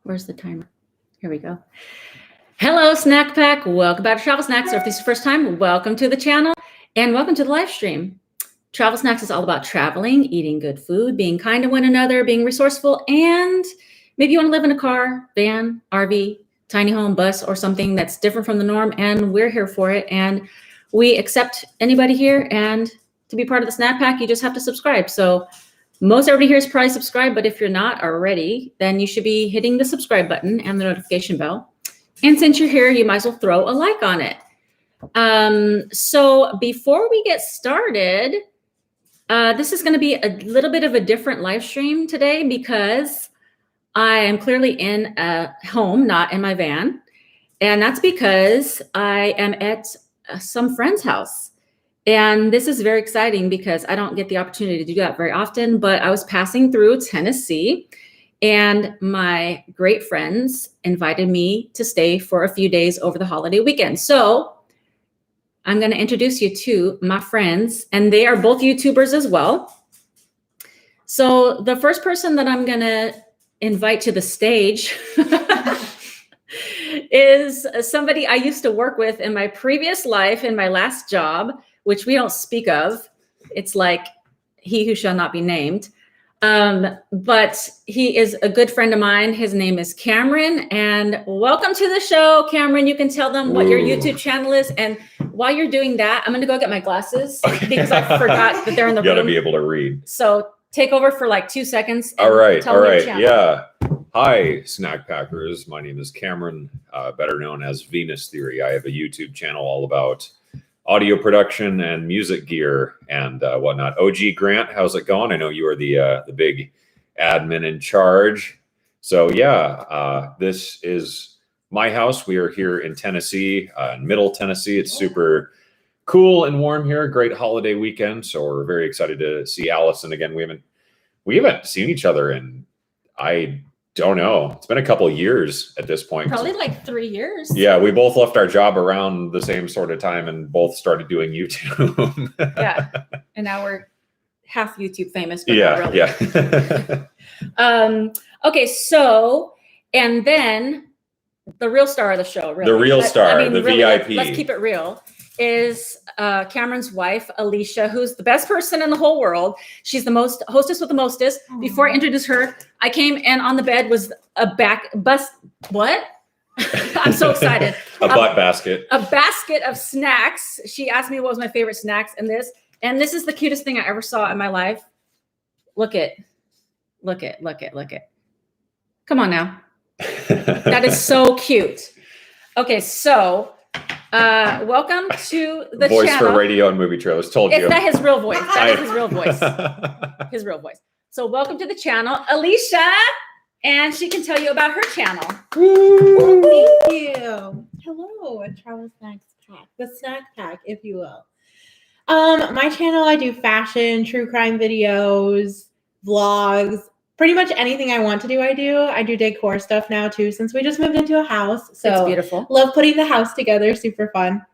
Where's the timer? Here we go. Hello, Snack Pack. Welcome back to Travel Snacks. Or if this is your first time, welcome to the channel and welcome to the live stream. Travel Snacks is all about traveling, eating good food, being kind to one another, being resourceful, and maybe you want to live in a car, van, RV, tiny home, bus, or something that's different from the norm, and we're here for it. And we accept anybody here, and to be part of the Snack Pack, you just have to subscribe. So most everybody here is probably subscribed, but if you're not already, then you should be hitting the subscribe button and the notification bell. And since you're here, you might as well throw a like on it. So before we get started, this is going to be a little bit of a different live stream today because I am clearly in a home, not in my van. And that's because I am at some friend's house. And this is very exciting because I don't get the opportunity to do that very often, but I was passing through Tennessee and my great friends invited me to stay for a few days over the holiday weekend. So I'm going to introduce you to my friends, and they are both YouTubers as well. So the first person that I'm going to invite to the stage is somebody I used to work with in my previous life, in my last job, which we don't speak of. It's like he who shall not be named. But he is a good friend of mine. His name is Cameron, and welcome to the show, Cameron. You can tell them what your YouTube channel is. And while you're doing that, I'm going to go get my glasses because I forgot that they're in the room. You got to be able to read. So take over for like 2 seconds. All right. Yeah. Hi, Snack Packers. My name is Cameron, better known as Venus Theory. I have a YouTube channel all about audio production and music gear and whatnot. OG Grant, how's it going? I know you are the big admin in charge. So yeah, this is my house. We are here in Tennessee, in Middle Tennessee. It's super cool and warm here. Great holiday weekend. So we're very excited to see Allison again. We haven't seen each other in, I don't know. It's been a couple of years at this point. Probably like 3 years. Yeah, we both left our job around the same sort of time and both started doing YouTube. Yeah, and now we're half YouTube famous. But yeah, not really. yeah. Okay, so and then the real star of the show, really. The real star, the really, VIP. Let's keep it real. Is Cameron's wife, Alicia, who's the best person in the whole world. She's the hostess with the mostest. Aww. Before I introduce her, I came and on the bed was a what? I'm so excited. A butt basket. A basket of snacks. She asked me what was my favorite snacks and this is the cutest thing I ever saw in my life. Look it. Come on now. That is so cute. Okay, so welcome to the voice channel. For radio and movie trailers. Told you. It's not his real voice. That is his real voice. His real voice. So welcome to the channel, Alicia, and she can tell you about her channel. Thank you. Hello, Travel Snacks Pack, the snack pack, if you will. My channel, I do fashion, true crime videos, vlogs. Pretty much anything I want to do, I do. I do decor stuff now too, since we just moved into a house. So it's beautiful. Love putting the house together. Super fun.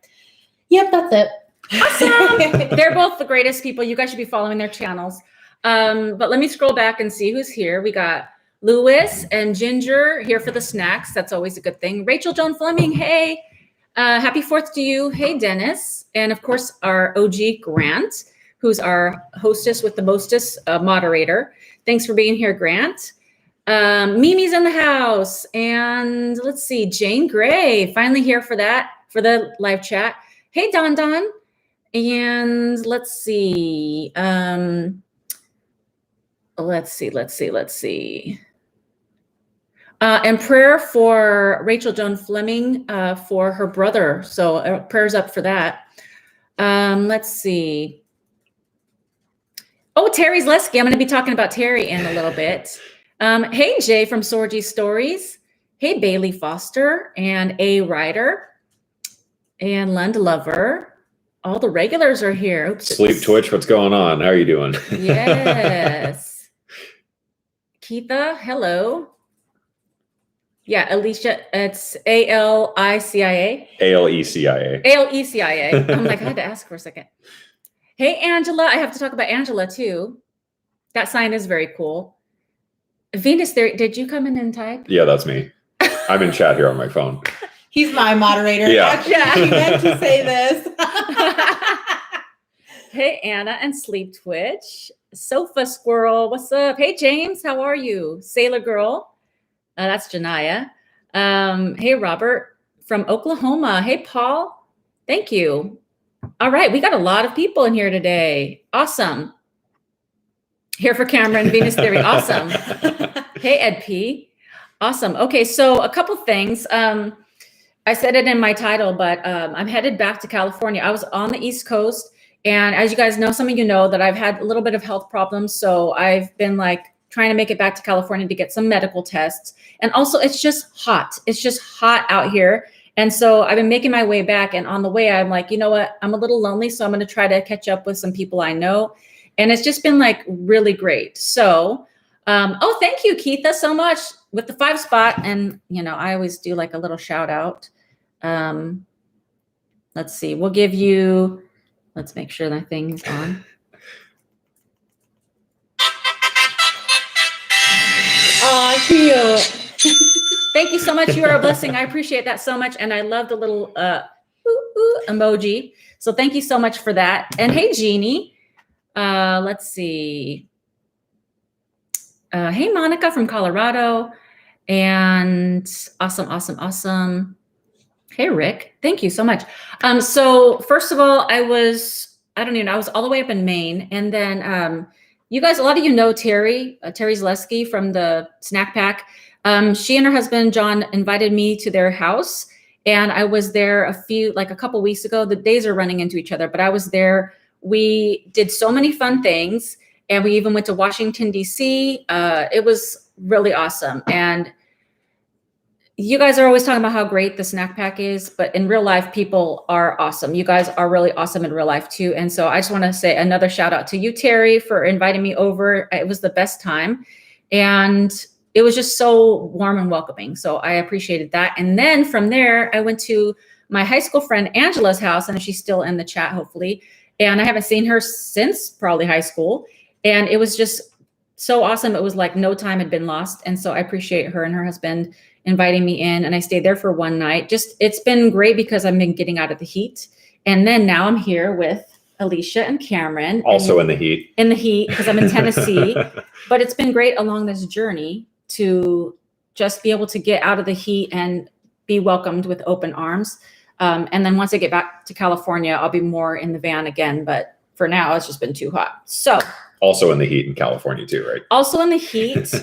Yep, that's it. Awesome. They're both the greatest people. You guys should be following their channels. But let me scroll back and see who's here. We got Lewis and Ginger here for the snacks. That's always a good thing. Rachel Joan Fleming. Hey, happy 4th to you. Hey, Dennis. And of course, our OG Grant, who's our hostess with the mostest moderator. Thanks for being here, Grant. Mimi's in the house. And let's see, Jane Gray, finally here for the live chat. Hey, Don. And let's see. Let's see. And prayer for Rachel Joan Fleming for her brother. So prayers up for that. Let's see. Oh, Terry's Lesky. I'm going to be talking about Terry in a little bit. Hey, Jay from Sorgy Stories. Hey, Bailey Foster and A. Ryder and Lund Lover. All the regulars are here. Oops. Sleep Twitch, what's going on? How are you doing? Yes. Keitha, hello. Yeah, Alicia, it's A-L-I-C-I-A. A-L-E-C-I-A. A-L-E-C-I-A. I'm like, I had to ask for a second. Hey, Angela. I have to talk about Angela, too. That sign is very cool. Venus, there, did you come in and type? Yeah, that's me. I'm in chat here on my phone. He's my moderator. Yeah. Actually, he meant to say this. Hey, Anna and Sleep Twitch. Sofa Squirrel, what's up? Hey, James, how are you? Sailor Girl, that's Janaya. Hey, Robert from Oklahoma. Hey, Paul, thank you. All right, we got a lot of people in here today. Awesome. Here for Cameron, Venus Theory. Awesome. Hey, Ed P. Awesome. Okay, so a couple things. I said it in my title, but I'm headed back to California. I was on the East Coast. And as you guys know, some of you know that I've had a little bit of health problems. So I've been like trying to make it back to California to get some medical tests. And also it's just hot. It's just hot out here. And so I've been making my way back. And on the way, I'm like, you know what? I'm a little lonely. So I'm going to try to catch up with some people I know. And it's just been like really great. So, oh, thank you, Keitha, so much with the 5 spot. And, you know, I always do like a little shout out. Let's see, we'll give you, let's make sure that thing is on. Oh, cute. Thank you so much. You are a blessing. I appreciate that so much. And I love the little emoji. So thank you so much for that. And hey, Jeannie, let's see. Hey, Monica from Colorado. And awesome, awesome, awesome. Hey, Rick, thank you so much. So first of all, I was all the way up in Maine. And then you guys, a lot of you know Terry Zaleski from the Snack Pack. She and her husband, John, invited me to their house. And I was there a couple weeks ago. The days are running into each other, but I was there. We did so many fun things. And we even went to Washington, D.C. It was really awesome. And you guys are always talking about how great the Snack Pack is, but in real life, people are awesome. You guys are really awesome in real life too. And so I just want to say another shout out to you, Terry, for inviting me over. It was the best time. And it was just so warm and welcoming. So I appreciated that. And then from there, I went to my high school friend Angela's house, and she's still in the chat, hopefully. And I haven't seen her since probably high school. And it was just so awesome. It was like no time had been lost. And so I appreciate her and her husband inviting me in, and I stayed there for one night. It's been great because I've been getting out of the heat. And then now I'm here with Alicia and Cameron. Also in the heat. In the heat, because I'm in Tennessee. But it's been great along this journey to just be able to get out of the heat and be welcomed with open arms. And then once I get back to California, I'll be more in the van again. But for now, it's just been too hot. So also in the heat in California too, right? Also in the heat,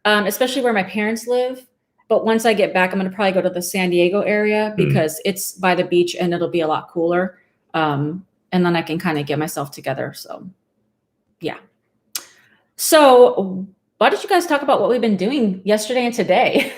especially where my parents live. But once I get back, I'm going to probably go to the San Diego area because it's by the beach and it'll be a lot cooler. And then I can kind of get myself together. So, yeah. So why don't you guys talk about what we've been doing yesterday and today?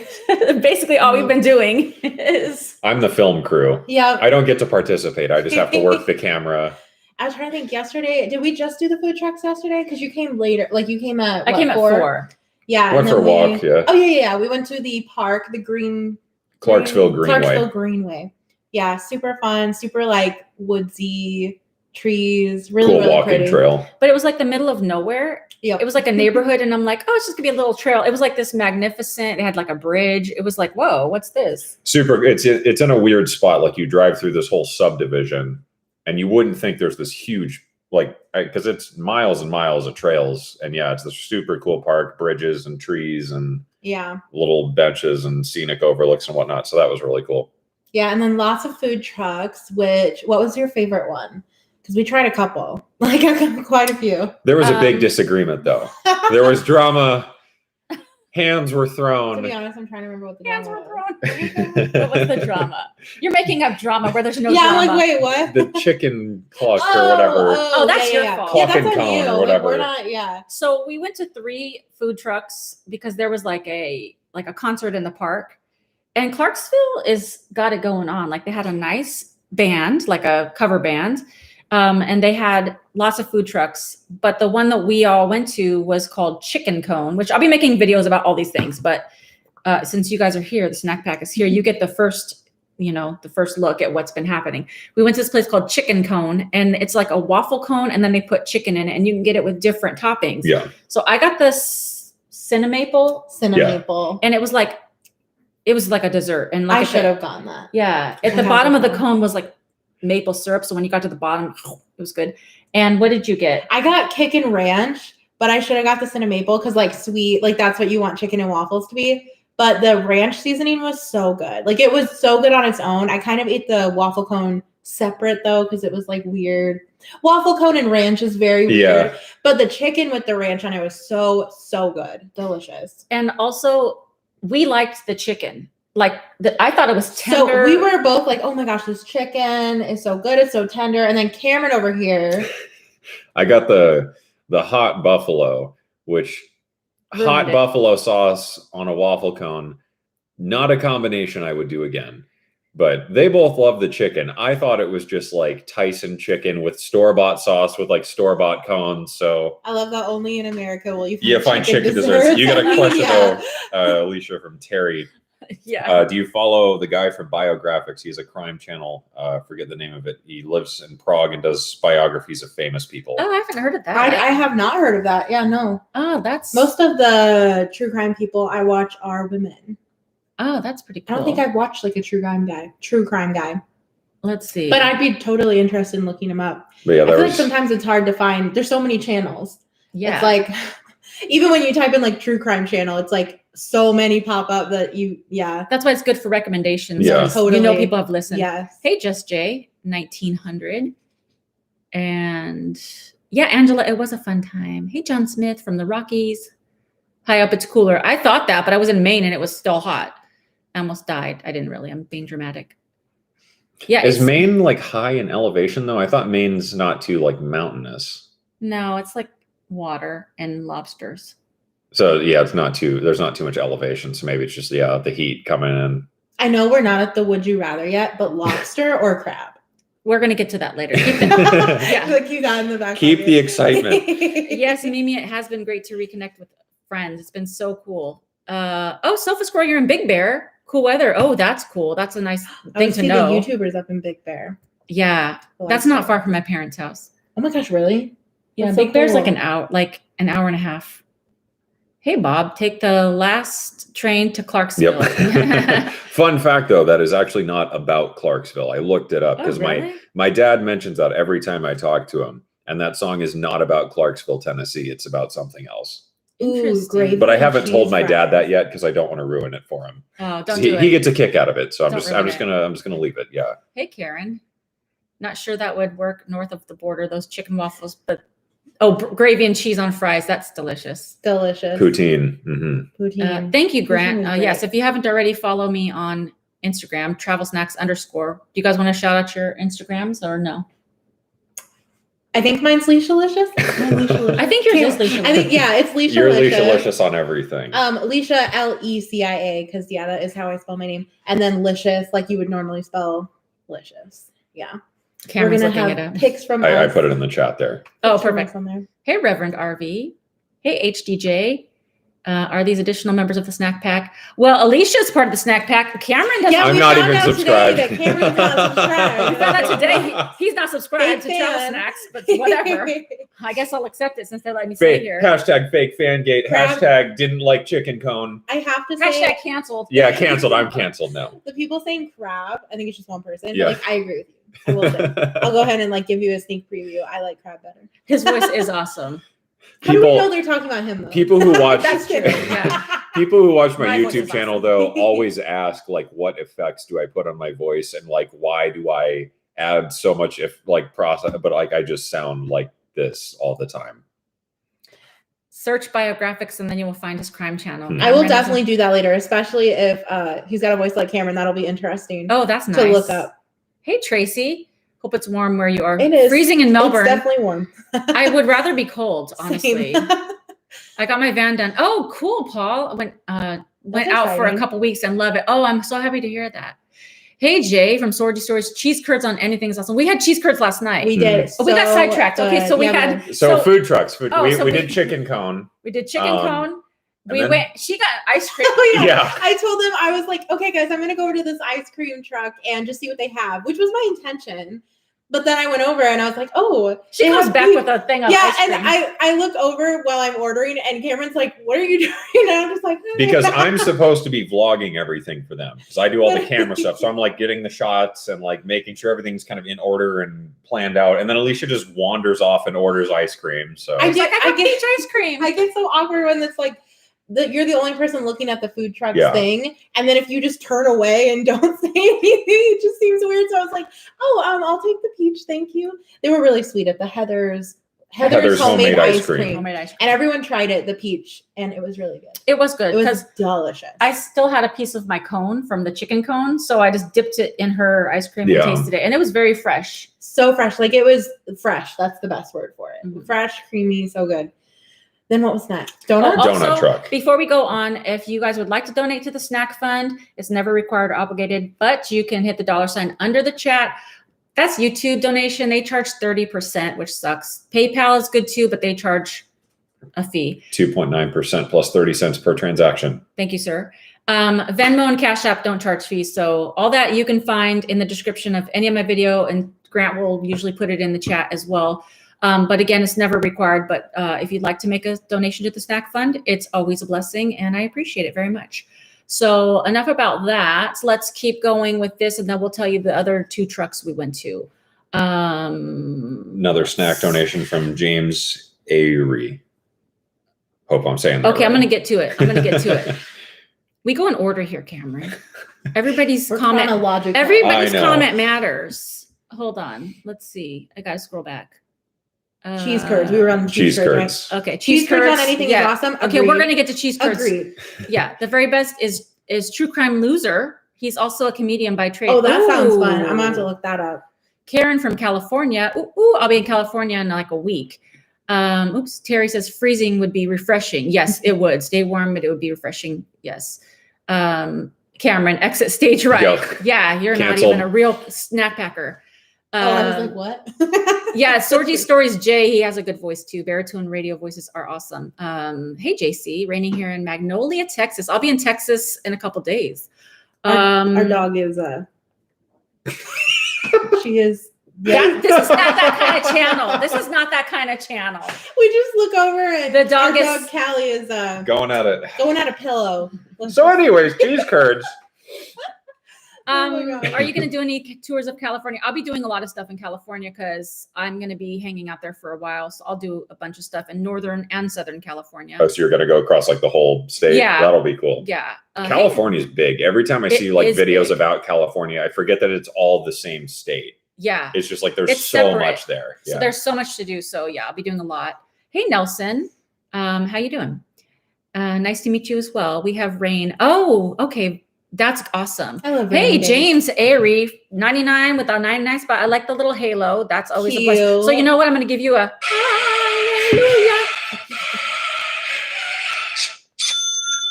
Basically, all we've been doing is... I'm the film crew. Yeah. I don't get to participate. I just have to work the camera. I was trying to think yesterday. Did we just do the food trucks yesterday? Because you came later. Like you came at I came at 4. Yeah. Went for a walk, yeah. Oh, yeah. We went to the park, the Clarksville Greenway. Greenway. Yeah, super fun, super like woodsy trees, really, cool really walking pretty. trail. But it was like the middle of nowhere. Yeah. It was like a neighborhood, and I'm like, oh, it's just gonna be a little trail. It was like this magnificent. It had like a bridge. It was like, whoa, what's this? Super. It's in a weird spot. Like you drive through this whole subdivision, and you wouldn't think there's this huge, like, because it's miles and miles of trails, and yeah, it's this super cool park, bridges and trees and little benches and scenic overlooks and whatnot. So that was really cool. Yeah, and then lots of food trucks. What was your favorite one? Because we tried a couple, like quite a few. There was a big disagreement, though. There was drama. Hands were thrown. To be honest, I'm trying to remember what the Hands drama were was. thrown. What was the drama? You're making up drama where there's no drama. Yeah, I'm like, wait, what? The chicken cluck or whatever. Oh, that's your fault. Cluck Yeah, and that's on cone you. or whatever. We're not, yeah. So we went to 3 food trucks because there was like a concert in the park. And Clarksville got it going on. Like they had a nice band, like a cover band. And they had lots of food trucks, but the one that we all went to was called Chicken Cone, which I'll be making videos about all these things. But since you guys are here, the Snack Pack is here. You get the first look at what's been happening. We went to this place called Chicken Cone, and it's like a waffle cone, and then they put chicken in it, and you can get it with different toppings. Yeah. So I got the Cinemaple, Cinemaple. and it was like a dessert. And like I should have gotten that. Yeah, at the bottom of the cone was like maple syrup. So when you got to the bottom, it was good. And what did you get? I got Kickin' Ranch, but I should have got the Cinemaple because like sweet, like that's what you want chicken and waffles to be. But the ranch seasoning was so good. Like it was so good on its own. I kind of ate the waffle cone separate though because it was like weird. Waffle cone and ranch is very weird. Yeah. But the chicken with the ranch on it was so good. Delicious. And also, we liked the chicken. Like I thought it was tender. So we were both like, oh my gosh, this chicken is so good. It's so tender. And then Cameron over here. I got the hot buffalo, which hot buffalo sauce on a waffle cone, not a combination I would do again. But they both love the chicken. I thought it was just like Tyson chicken with store-bought sauce with like store-bought cones. So I love that only in America will you find chicken desserts. You got a question though, Alicia from Terry. Yeah. Do you follow the guy from Biographics? He has a crime channel. Forget the name of it. He lives in Prague and does biographies of famous people. Oh, I haven't heard of that. I have not heard of that. Yeah, no. Oh, that's most of the true crime people I watch are women. Oh, that's pretty cool. I don't think I've watched like a true crime guy. Let's see. But I'd be totally interested in looking them up. But yeah, I feel like sometimes it's hard to find. There's so many channels. Yeah. It's like even when you type in like true crime channel, it's like so many pop up that That's why it's good for recommendations. Yeah. Totally. You know people have listened. Yes. Hey, Just Jay, 1900. And yeah, Angela, it was a fun time. Hey, John Smith from the Rockies. High up, it's cooler. I thought that, but I was in Maine and it was still hot. I almost died. I didn't really. I'm being dramatic. Yeah. Is Maine like high in elevation though? I thought Maine's not too like mountainous. No, it's like water and lobsters. So yeah, there's not too much elevation. So maybe it's just the heat coming in. I know we're not at the would you rather yet, but lobster or crab? We're gonna get to that later. Like you got in the back. Keep the excitement. Yes, Mimi, it has been great to reconnect with friends. It's been so cool. Sofa Square, you're in Big Bear. Cool weather. Oh, that's cool. That's a nice thing to know. The YouTubers up in Big Bear. Yeah, that's not far from my parents' house. Oh my gosh, really? Yeah, That's Big so Bear's cool. like an hour and a half. Hey, Bob, take the last train to Clarksville. Yep. Fun fact though, that is actually not about Clarksville. I looked it up because my dad mentions that every time I talk to him, and that song is not about Clarksville, Tennessee. It's about something else. Ooh, great. But I haven't told my dad that yet because I don't want to ruin it for him. Oh, don't do it. He gets a kick out of it, so I'm just ruin it. gonna leave it. Yeah. Hey, Karen. Not sure that would work north of the border. Those chicken waffles, but gravy and cheese on fries. That's delicious. Delicious. Poutine. Mm-hmm. Poutine. Thank you, Grant. Poutine is Yes, great. if you haven't already, follow me on Instagram, travelsnacks_. Do you guys want to shout out your Instagrams or no? I think mine's Leishalicious. I think yours is Leisha. I think it's Leishalicious. You're Leishalicious on everything. Leisha Lecia because that is how I spell my name. And then Licious, like you would normally spell Licious. Yeah. Cameron's We're gonna looking have it up. pics from I us. put it in the chat there. Oh, Pictures from perfect. us on there. Hey, Reverend RV. Hey, HDJ. Are these additional members of the snack pack? Well, Alicia's part of the snack pack. Cameron doesn't. Yeah, I'm we not found even out subscribed. Today that Cameron's not subscribed. We found out today he's not subscribed to Fake Travel fan. Snacks, but whatever. I guess I'll accept it since they let me stay Fake here. hashtag fake fangate. Crab- Hashtag didn't like chicken cone. I have to say, Hashtag canceled. Yeah, canceled. I'm canceled now. the people saying crab, I think it's just one person. Yeah. But, like, I agree with you. I will say. I'll go ahead and like give you a sneak preview. I like crab better. His voice is awesome. How do we know they're talking about him though? People who watch That's true. Yeah. people who watch my My voice YouTube is channel awesome. though always ask like what effects do I put on my voice and like why do I add so much process, but like I just sound like this all the time. Search biographics and then you will find his crime channel. Hmm. I will Cameron definitely do that later, especially if he's got a voice like Cameron. That'll be interesting Oh, that's nice. to look up. Hey, Tracy. Hope it's warm where you are. It is. Freezing in Melbourne. It's definitely warm. I would rather be cold, honestly. Same. I got my van done. Oh, cool, Paul. I went That's out for a exciting. couple weeks and love it. Oh, I'm so happy to hear that. Hey, Jay from Sorgy Stories. Cheese curds on anything is awesome. We had cheese curds last night. We did. Oh, we got sidetracked. Okay, so we Yeah, had So food trucks. We so did chicken cone. we did chicken cone. and then- She got ice cream. Oh, yeah. Yeah. I told them, I was like, okay, guys, I'm going to go over to this ice cream truck and just see what they have, which was my intention. But then I went over and I was like, oh, She they comes have back peach. with a thing of Yeah, ice and cream. I look over while I'm ordering, and Cameron's like, "What are you doing?" And I'm just like, Because I'm supposed to be vlogging everything for them because I do all the camera stuff. So I'm like getting the shots and like making sure everything's kind of in order and planned out. And then Alicia just wanders off and orders ice cream. So I It's like, I got peach ice cream. I get so awkward when it's like you're the only person looking at the food truck's Yeah. thing, and then if you just turn away and don't say anything, it just seems weird. So I was like, "Oh, I'll take the peach, thank you." They were really sweet at the Heather's homemade ice cream. Homemade ice cream. And everyone tried it, the peach, and it was really good. It was good It was because delicious. I still had a piece of my cone from the chicken cone, so I just dipped it in her ice cream Yeah. and tasted it, and it was very fresh. So fresh, like it was fresh. That's the best word for it. Mhm. Fresh, creamy, so good. Then what was next? Donut. Oh, Donut also, truck. Before we go on, if you guys would like to donate to the snack fund, it's never required or obligated, but you can hit the $ under the chat. That's YouTube donation. They charge 30%, which sucks. PayPal is good too, but they charge a fee. 2.9% plus 30 cents per transaction. Thank you, sir. Venmo and Cash App don't charge fees. So all that you can find in the description of any of my video, and Grant will usually put it in the chat as well. But again, it's never required. But if you'd like to make a donation to the snack fund, it's always a blessing, and I appreciate it very much. So enough about that. Let's keep going with this, and then we'll tell you the other 2 trucks we went to. Another snack donation from James Airy. Hope I'm saying that Okay, I'm right. going to get to it. We go in order here, Cameron. Everybody's We're comment. chronological. Everybody's I know. comment matters. Hold on. Let's see. I got to scroll back. Cheese curds. We were on the Cheese curds. Right? curds. Okay, Cheese curds on anything is awesome. Okay, Agreed. we're gonna get to cheese curds. Agreed. Yeah, the very best is True Crime Loser. He's also a comedian by trade. Oh, that sounds fun. I'm Ooh. gonna have to look that up. Karen from California. Ooh, I'll be in California in like a week. Terry says freezing would be refreshing. Yes, it would. Stay warm, but it would be refreshing. Yes. Cameron, exit stage right. Yep. Yeah, you're Canceled. not even a real snack packer. I was like, what? Yeah, Sorgy Stories Jay, he has a good voice too. Baritone radio voices are awesome. Hey JC, raining here in Magnolia, Texas. I'll be in Texas in a couple days. Our dog is she is. Yeah, this is not that kind of channel. This is not that kind of channel. We just look over and The dog our is- dog Callie is Going at it. going at a pillow. So anyways, cheese curds. Oh my God. Are you going to do any tours of California? I'll be doing a lot of stuff in California because I'm going to be hanging out there for a while. So I'll do a bunch of stuff in Northern and Southern California. Oh, so you're gonna go across like the whole state? Yeah. That'll be cool. Yeah. California's big. Every time I It see like is videos big. about California, I forget that it's all the same state. Yeah. It's just like there's It's so separate. much there. So Yeah. there's so much to do. So yeah, I'll be doing a lot. Hey, Nelson. How you doing? Nice to meet you as well. We have Rain. Oh, okay. That's awesome. I love Hey, rainy days. James Airy, 99 with our 99 spot. I like the little halo. That's always a plus. Cute. So you know what? I'm going to give you a hallelujah.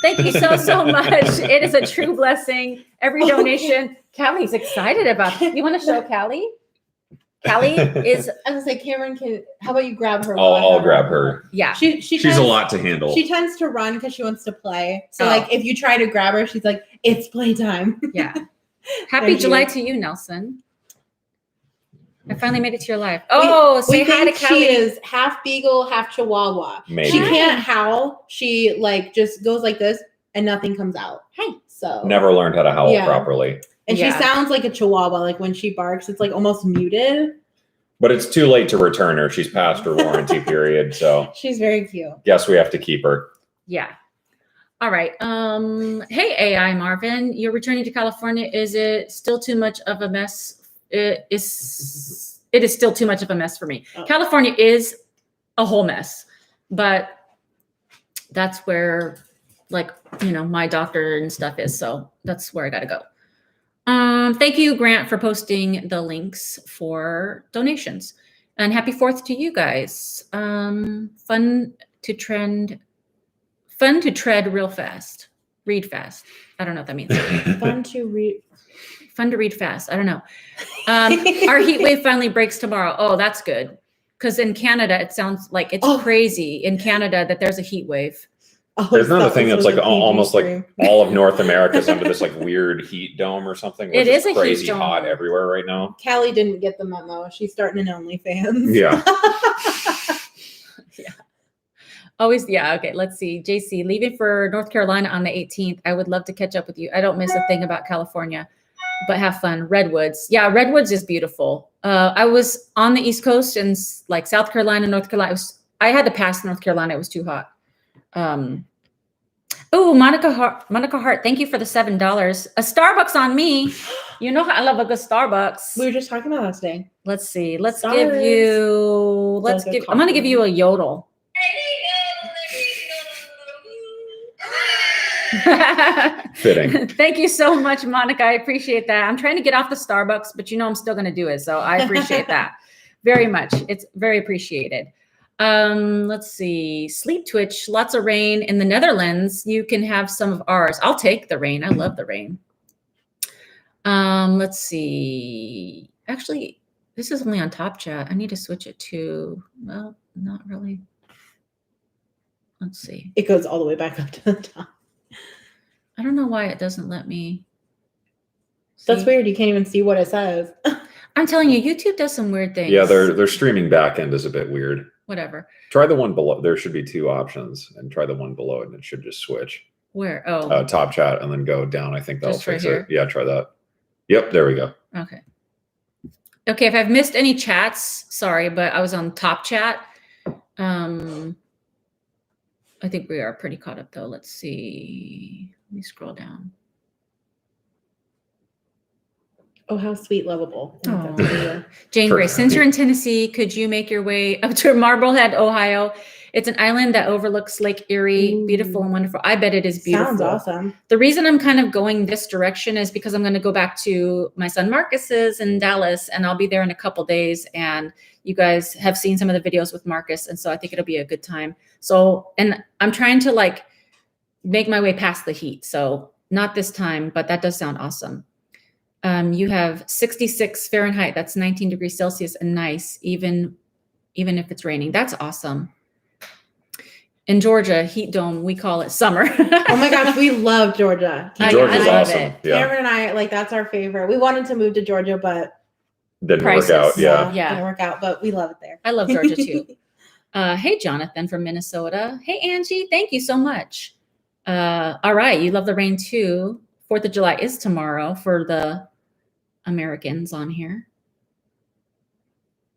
Thank you so much. It is a true blessing. Every donation. Callie's excited about it. You want to show Callie? Callie is, I was like, Cameron, how about you grab her? I'll grab her. yeah. She's She's a lot to handle. She tends to run because she wants to play. So Oh. like if you try to grab her, she's like, it's playtime. Yeah. Happy Thank July you. to you, Nelson. I finally made it to your life. Oh, say we hi to think Callie. she is half beagle, half chihuahua. Maybe. She Hi. can't howl. She like just goes like this and nothing comes out. Hey. So Never learned how to howl Yeah. properly. and Yeah. she sounds like a chihuahua. Like when she barks, it's like almost muted. But it's too late to return her. She's past her warranty period. So She's very cute. guess we have to keep her. Yeah. All right. Hey, AI Marvin, you're returning to California. Is it still too much of a mess? It is still too much of a mess for me. Oh. California is a whole mess, but that's where, like, my doctor and stuff is. So that's where I got to go. Thank you, Grant, for posting the links for donations, and happy 4th to you guys. Fun to tread real fast. Read fast. I don't know what that means. Fun to read. Fun to read fast. I don't know. Our heat wave finally breaks tomorrow. Oh, that's good. Because in Canada, it sounds like it's Oh. crazy in Canada that there's a heat wave. Oh, Isn't that the that thing was that's like a PG almost stream. like all of North America is under this like weird heat dome or something? Where It it's is a heat crazy dome. hot everywhere right now. Callie didn't get the memo. She's starting an OnlyFans. Yeah. Always, yeah. Okay, let's see. JC, leaving for North Carolina on the 18th. I would love to catch up with you. I don't miss a thing about California, but have fun. Redwoods. Yeah, Redwoods is beautiful. I was on the East Coast and like South Carolina, North Carolina. I had to pass North Carolina. It was too hot. Oh, Monica Hart, thank you for the $7. A Starbucks on me. You know how I love a good Starbucks. We were just talking about that today. Let's see. Let's Stars. give you. Let's Like a give. I'm gonna give you a yodel. Fitting. Thank you so much, Monica. I appreciate that. I'm trying to get off the Starbucks, but you know I'm still going to do it. So I appreciate that very much. It's very appreciated. Let's see. Sleep Twitch, lots of rain in the Netherlands. You can have some of ours. I'll take the rain. I love the rain. Let's see. Actually, this is only on Top Chat. I need to switch it to, well, not really. Let's see. It goes all the way back up to the top. I don't know why it doesn't let me. That's see. weird. You can't even see what it says. I'm telling you, YouTube does some weird things. Yeah, their streaming back end is a bit weird. Whatever. Try the one below. There should be two options, and try the one below it, and it should just switch. Where? Oh, Top chat, and then go down. I think that'll Just right fix here? it. Yeah, try that. Yep, there we go. okay. Okay, if I've missed any chats, sorry, but I was on Top Chat. I think we are pretty caught up though. Let's see. Let me scroll down. Oh, how sweet, lovable. I think Aw. that's what it is. Jane Gray, since you're in Tennessee, could you make your way up to Marblehead, Ohio? It's an island that overlooks Lake Erie. Ooh. Beautiful and wonderful. I bet it is beautiful. Sounds awesome. The reason I'm kind of going this direction is because I'm going to go back to my son Marcus's in Dallas, and I'll be there in a couple days. And you guys have seen some of the videos with Marcus, and so I think it'll be a good time. So, and I'm trying to like make my way past the heat. So not this time, but that does sound awesome. You have 66 Fahrenheit. That's 19 degrees Celsius and nice, even if it's raining. That's awesome. In Georgia, heat dome, we call it summer. Oh my gosh, we love Georgia. Georgia's love awesome. it. Yeah, Cameron and I, like, that's our favorite. We wanted to move to Georgia, but didn't Prices. work out. Yeah. Yeah. didn't work out, but we love it there. I love Georgia too. Hey, Jonathan from Minnesota. Hey, Angie, thank you so much. All right, you love the rain too. 4th of July is tomorrow for the Americans on here.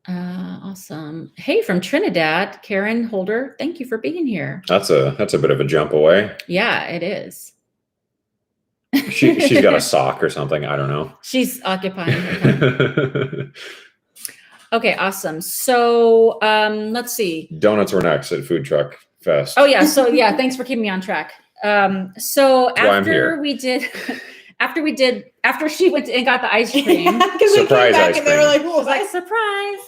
Awesome. Hey, from Trinidad, Karen Holder, thank you for being here. That's a bit of a jump away. Yeah, it is. She's got a sock or something. I don't know. She's occupying her time. Okay, awesome. So let's see. Donuts were next at Food Truck Fest. Oh yeah, so yeah, thanks for keeping me on track. So That's why I'm here. after she went and got the ice cream, Because Surprise they came back ice and they were cream. like, "What?" like surprise.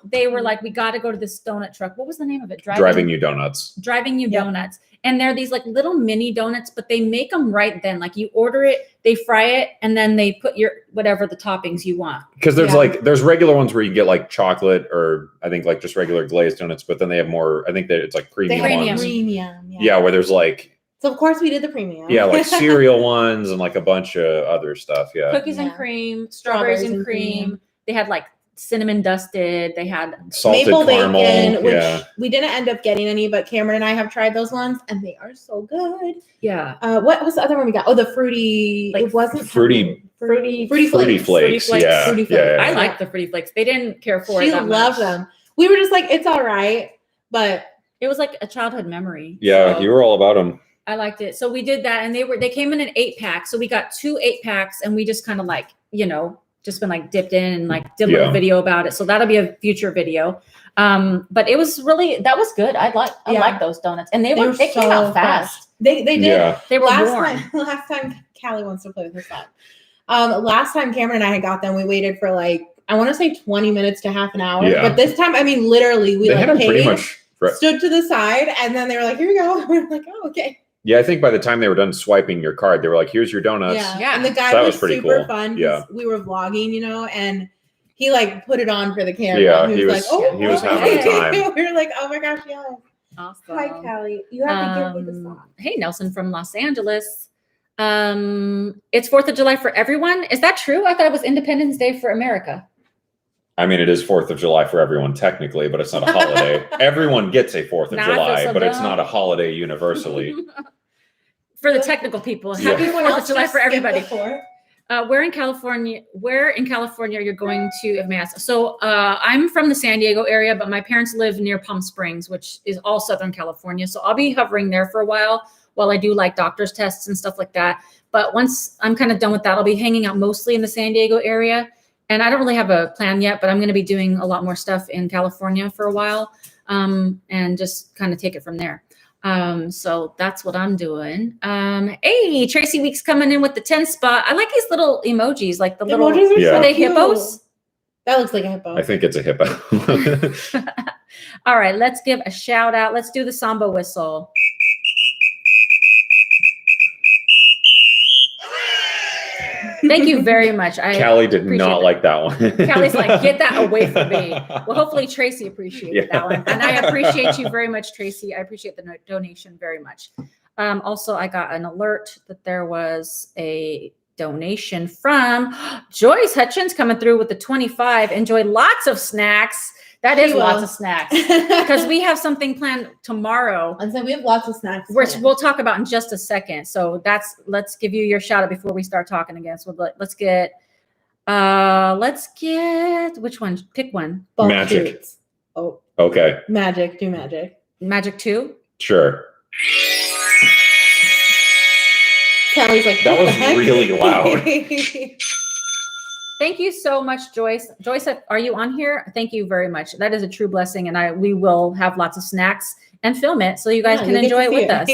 They were like, we got to go to this donut truck. What was the name of it? Driving You Donuts. Driving You Yep. Donuts. And they're these like little mini donuts, but they make them right then. Like you order it, they fry it, and then they put your whatever the toppings you want. Because there's Yeah. there's regular ones where you get like chocolate or I think like just regular glazed donuts, but then they have more. I think that it's like They premium had ones. premium. Yeah, where there's like So of course we did the premium. like cereal ones and like a bunch of other stuff. Yeah, Cookies and Yeah. cream, strawberries and cream. They had like cinnamon dusted. They had salted Maple caramel. bacon, which Yeah, we didn't end up getting any, but Cameron and I have tried those ones and they are so good. yeah. What was the other one we got? Oh, the fruity. Like it wasn't fruity fruity Fruity flakes. Flakes. Flakes. Yeah, Fruity yeah, Flakes. yeah. I like the Fruity Flakes. They didn't care for it She that loved much. them. We were just like, it's all right, but It was like a childhood memory. Yeah, So you were all about them. I liked it. So we did that, and they came in an 8-pack. So we got 2 8-packs, and we just kind of like, just been like dipped in and like did a little Yeah. video about it. So that'll be a future video. But it was that was good. I like those donuts, and they were came so out fast. they did. Yeah, They were warm. Last time Callie wants to play with her son. Last time Cameron and I had got them, we waited for like, I want to say 20 minutes to half an hour. Yeah. But this time, I mean, literally, we they like had them pretty paid, much. stood to the side, and then they were like, here you go. We're like, oh, okay. Yeah, I think by the time they were done swiping your card, they were like, "Here's your donuts." Yeah. And the guy So that was was pretty super cool. fun. 'Cause Yeah. we were vlogging, and he like put it on for the camera. Yeah, he he was was- like, oh, he was having a time. we were like, oh my gosh, yeah. Awesome. Hi, Callie. You have to give me the song. Hey, Nelson from Los Angeles. It's 4th of July for everyone. Is that true? I thought it was Independence Day for America. I mean, it is 4th of July for everyone technically, but it's not a holiday. Everyone gets a 4th of Nah, I feel July, so but it's dumb. not a holiday universally. For the technical people, Yeah. happy 4th of July for everybody. Before. Where in California you're going to Mass? So I'm from the San Diego area, but my parents live near Palm Springs, which is all Southern California. So I'll be hovering there for a while I do like doctor's tests and stuff like that. But once I'm kind of done with that, I'll be hanging out mostly in the San Diego area. And I don't really have a plan yet, but I'm going to be doing a lot more stuff in California for a while, and just kind of take it from there. So that's what I'm doing. Hey, Tracy Weeks coming in with the 10 spot. I like these little emojis, like the little, Emojis Yeah. are they cute. hippos? That looks like a hippo. I think it's a hippo. All right, let's give a shout out. Let's do the samba whistle. Thank you very much. Callie did appreciate not that. like that one. Callie's like, get that away from me. Well, hopefully Tracy appreciated that one. And I appreciate you very much, Tracy. I appreciate the donation very much. Also, I got an alert that there was a donation from Joyce Hutchins coming through with the 25. Enjoy lots of snacks. That is lots of snacks. Because we have something planned tomorrow. And so we have lots of snacks. Which we'll talk about in just a second. So let's give you your shout out before we start talking again. So let's get which one? Pick one. Magic. Shoots. Oh, Okay. magic. Do magic. Magic 2. Sure. Callie's like, That what was the heck? really loud. Thank you so much, Joyce. Joyce, are you on here? Thank you very much. That is a true blessing, and we will have lots of snacks and film it so you guys can enjoy it with us.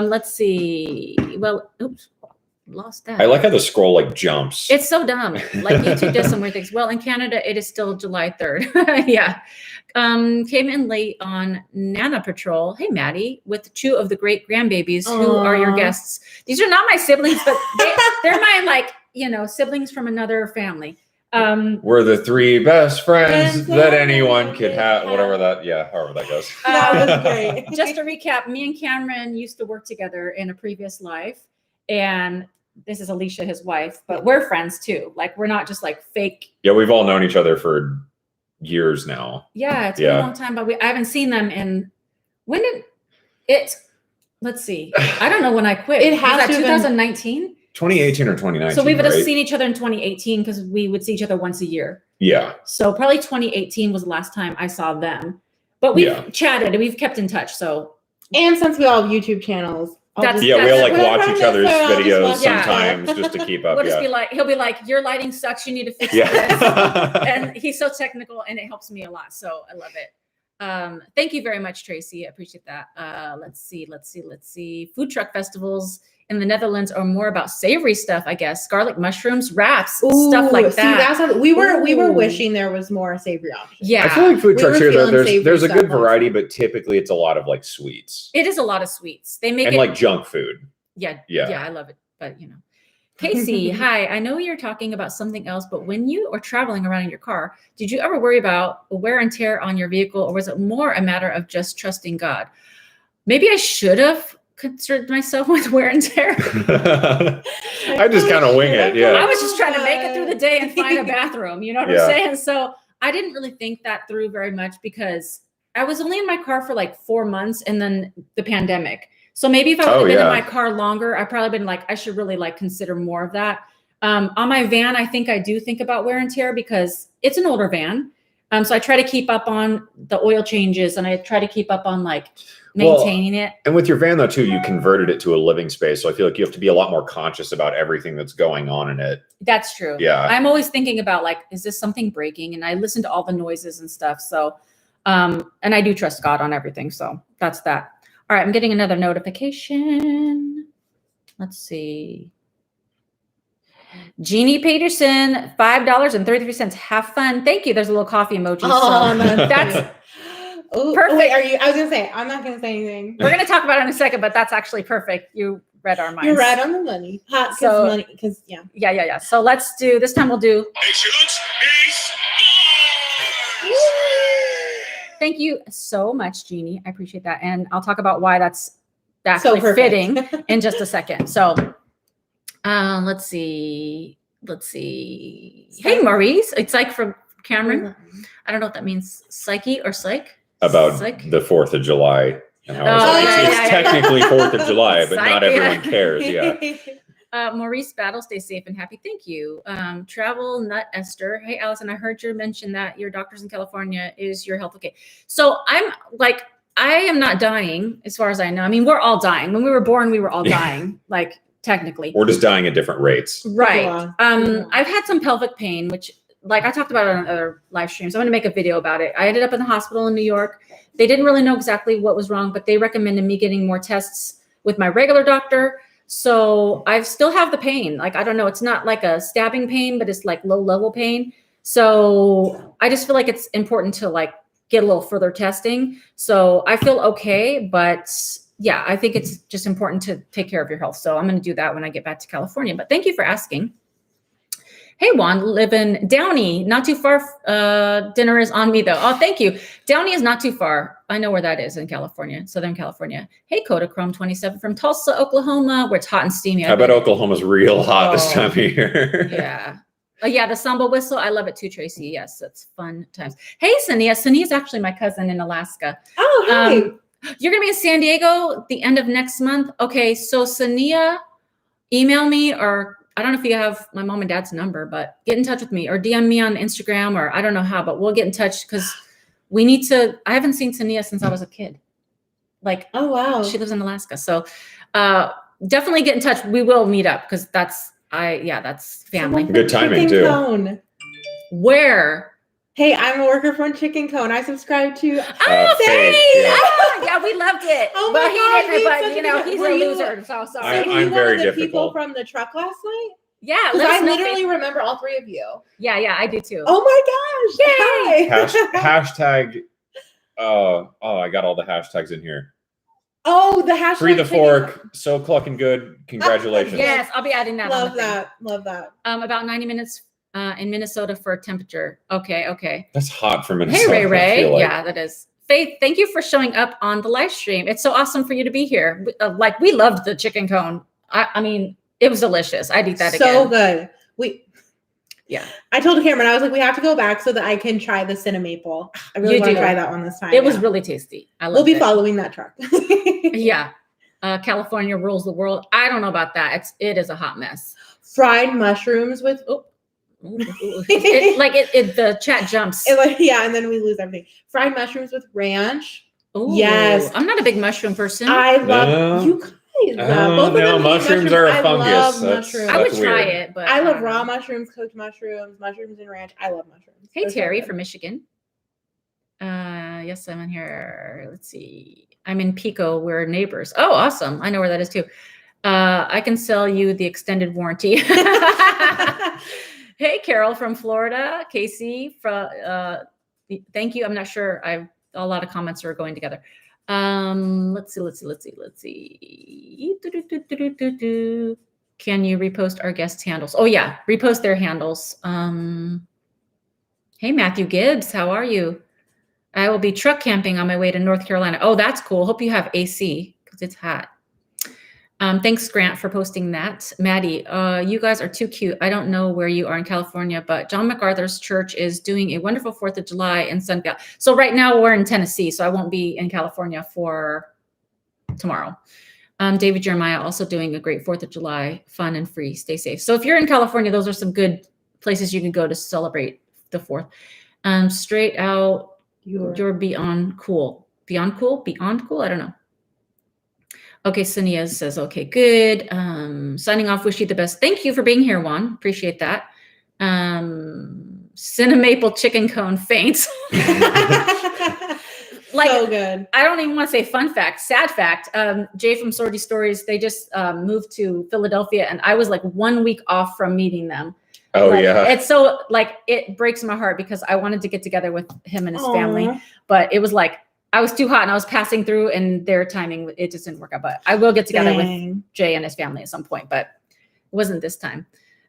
Let's see. Well, oops, lost that. I like how the scroll like jumps. It's so dumb. Like YouTube does some weird things. Well, in Canada, it is still July 3rd. Yeah. Came in late on Nana Patrol. Hey, Maddie, with 2 of the great grandbabies who are your guests. These are not my siblings, but they're my siblings from another family. We're the 3 best friends that anyone could have. Whatever that, however that goes. That was great. Just to recap, me and Cameron used to work together in a previous life, and this is Alicia, his wife, but we're friends too. Like, we're not just like fake. Yeah, we've all known each other for years now. Yeah, it's been a long time, but I haven't seen them in. When did it? Let's see. I don't know when I quit. It has was that to have 2019. 2018 or 2019. So we would have right? seen each other in 2018 because we would see each other once a year. Yeah. So probably 2018 was the last time I saw them. But we've chatted and we've kept in touch. So and since we all have YouTube channels, we all like Whenever watch I'm each other's there, I'll just videos watch it. sometimes just to keep up. we'll just be like, he'll be like, your lighting sucks. You need to fix this. Yeah. And he's so technical and it helps me a lot. So I love it. Thank you very much, Tracy. I appreciate that. Let's see. Food truck festivals in the Netherlands are more about savory stuff, I guess. Garlic mushrooms, wraps, stuff like that. See, that's what we were wishing there was more savory options. Yeah. I feel like food trucks were here, though, feeling savory there's a good stuff variety, also. but typically it's a lot of like sweets. It is a lot of sweets. They make and it like junk food. Yeah, Yeah. I love it. But Casey, hi. I know you're talking about something else, but when you are traveling around in your car, did you ever worry about wear and tear on your vehicle, or was it more a matter of just trusting God? Maybe I should have concerned myself with wear and tear. I just kind of wing it. I Yeah. was just trying to make it through the day and find a bathroom. You know what I'm saying? So I didn't really think that through very much because I was only in my car for like 4 months and then the pandemic. So maybe if I would have been in my car longer, I probably been like, I should really like consider more of that. On my van, I think I do think about wear and tear because it's an older van. So I try to keep up on the oil changes and I try to keep up on like maintaining it. And with your van though, too, you converted it to a living space. So I feel like you have to be a lot more conscious about everything that's going on in it. That's true. Yeah. I'm always thinking about like, is this something breaking? And I listen to all the noises and stuff. So, and I do trust God on everything. So that's that. All right. I'm getting another notification. Let's see. Jeannie Peterson, $5.33. Have fun. Thank you. There's a little coffee emoji. Oh, so that's perfect. Wait, I was gonna say, I'm not gonna say anything. We're gonna talk about it in a second, but that's actually perfect. You read our minds. You're right on the money. Hot So- money, because yeah. Yeah. So let's do this time. We'll do. Thank you so much, Jeannie. I appreciate that. And I'll talk about why that's So actually perfect. fitting in just a second. So let's see. Hey, Maurice. It's like from Cameron. I don't know what that means. Psyche or psych? About Psych? the 4th of July. And how Oh, it's technically 4th of July, but not Psych, yeah. everyone cares. Yeah. Maurice Battle, stay safe and happy. Thank you. Travel Nut Esther. Hey, Allison, I heard you mention that your doctor's in California. Is your health okay? So I'm like, I am not dying as far as I know. I mean, we're all dying. When we were born, we were all dying, like technically. We're just dying at different rates. Right. Yeah. I've had some pelvic pain, which like I talked about it on other live streams. I'm going to make a video about it. I ended up in the hospital in New York. They didn't really know exactly what was wrong, but they recommended me getting more tests with my regular doctor. So I still have the pain. Like, I don't know. It's not like a stabbing pain, but it's like low level pain. So I just feel like it's important to like get a little further testing. So I feel okay, but yeah, I think it's just important to take care of your health. So I'm going to do that when I get back to California, but thank you for asking. Hey, Juan, live in Downey, not too far. Dinner is on me though. Oh, thank you. Downey is not too far. I know where that is in California, Southern California. Hey, Kodachrome 27 from Tulsa, Oklahoma, where it's hot and steamy. I bet Oklahoma's real hot this time of year. Yeah. Yeah, the samba whistle. I love it too, Tracy. Yes, it's fun times. Hey, Sania. Sania's actually my cousin in Alaska. Oh, hey. You're going to be in San Diego the end of next month. Okay, so Sania, email me, or I don't know if you have my mom and dad's number, but get in touch with me or DM me on Instagram, or I don't know how, but we'll get in touch because we need to. I haven't seen Sania since I was a kid. Like, oh, wow. She lives in Alaska. So definitely get in touch. We will meet up because that's family. Good timing too. Cone. Where? Hey, I'm a worker from Chicken Cone. I subscribe to. Yeah, we loved it. Oh but my God, he didn't. But you know, he's a you- loser. So sorry. I'm very one of the people difficult. from the truck last night? Yeah, Because let us I know. literally remember all three of you. Yeah, I do too. Oh my gosh! Hi. Hashtag. I got all the hashtags in here. Oh, the hashtag. Free the Chicken fork. So clucking good. Congratulations. Yes, I'll be adding that. Love on the thing. that. Love that. About 90 minutes in Minnesota for temperature. Okay. That's hot for Minnesota. Hey, Ray. I feel like. Yeah, that is. Faith, thank you for showing up on the live stream. It's so awesome for you to be here. We loved the chicken cone. I mean, it was delicious. I'd eat that again. So good. Yeah. I told Cameron, I was like, we have to go back so that I can try the Cinemaple. I really want to try that one this time. It was really tasty. We'll be following that truck. Yeah. California rules the world. I don't know about that. It is a hot mess. Fried mushrooms with the chat jumps. And then we lose everything. Fried mushrooms with ranch. Ooh, yes. I'm not a big mushroom person. I love you guys. Both of them mushrooms are a I fungus. love mushrooms. I would try it, but I love raw mushrooms, cooked mushrooms, mushrooms and ranch. I love mushrooms. Hey, They're Terry so from Michigan. Yes, I'm in here. Let's see. I'm in Pico. We're neighbors. Oh, awesome. I know where that is too. I can sell you the extended warranty. Hey, Carol from Florida. Casey from thank you. I'm not sure. A lot of comments are going together. Let's see. Can you repost our guest handles? Oh yeah, repost their handles. Hey, Matthew Gibbs, how are you? I will be truck camping on my way to North Carolina. Oh, that's cool. Hope you have AC because it's hot. Thanks, Grant, for posting that. Maddie, you guys are too cute. I don't know where you are in California, but John MacArthur's church is doing a wonderful 4th of July in Sun Valley. So right now we're in Tennessee, so I won't be in California for tomorrow. David Jeremiah also doing a great 4th of July, fun and free. Stay safe. So if you're in California, those are some good places you can go to celebrate the 4th. Straight out, you're beyond cool. Beyond cool? I don't know. Okay, Sonia says, okay, good. Signing off, wish you the best. Thank you for being here, Juan. Appreciate that. Cinemaple chicken cone faints. So good. I don't even want to say fun fact, sad fact. Jay from Sortie Stories, they just moved to Philadelphia, and I was like 1 week off from meeting them. Oh, yeah. It's so it breaks my heart because I wanted to get together with him and his family, but it was like, I was too hot and I was passing through and their timing, it just didn't work out. But I will get together with Jay and his family at some point, but it wasn't this time.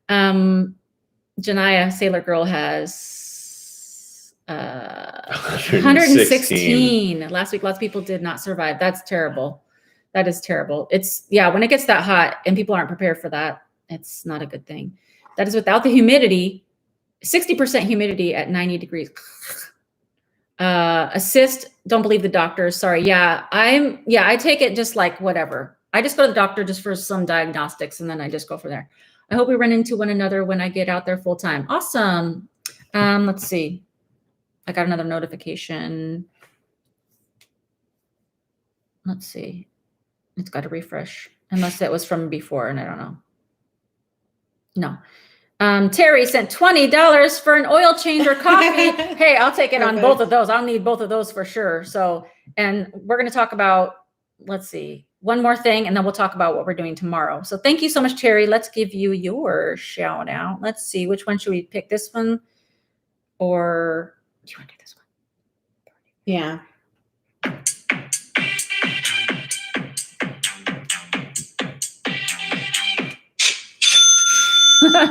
Janaya, Sailor Girl, has 116. Last week, lots of people did not survive. That's terrible. That is terrible. It's, yeah, when it gets that hot and people aren't prepared for that, it's not a good thing. That is without the humidity, 60% humidity at 90 degrees. Assist, don't believe the doctors. Sorry. Yeah, I take it just like whatever. I just go to the doctor just for some diagnostics and then I just go from there. I hope we run into one another when I get out there full time. Awesome. Let's see. I got another notification. Let's see. It's got to refresh unless it was from before and I don't know. No. Terry sent $20 for an oil change or coffee. Hey, I'll take it on both of those. I'll need both of those for sure. So, and we're going to talk about, let's see, one more thing, and then we'll talk about what we're doing tomorrow. So thank you so much, Terry. Let's give you your shout out. Let's see, which one should we pick? This one or do you want to do this one? Yeah.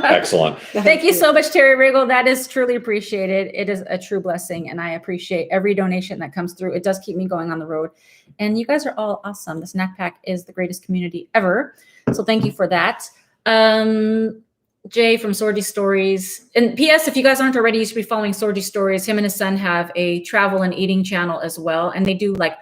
Excellent. Thank you so much, Terry Riggle. That is truly appreciated. It is a true blessing, and I appreciate every donation that comes through. It does keep me going on the road, and you guys are all awesome. The Snack Pack is the greatest community ever, so thank you for that. Jay from Sorgy Stories. And P.S., if you guys aren't already, you should be following Sorgy Stories. Him and his son have a travel and eating channel as well, and they do like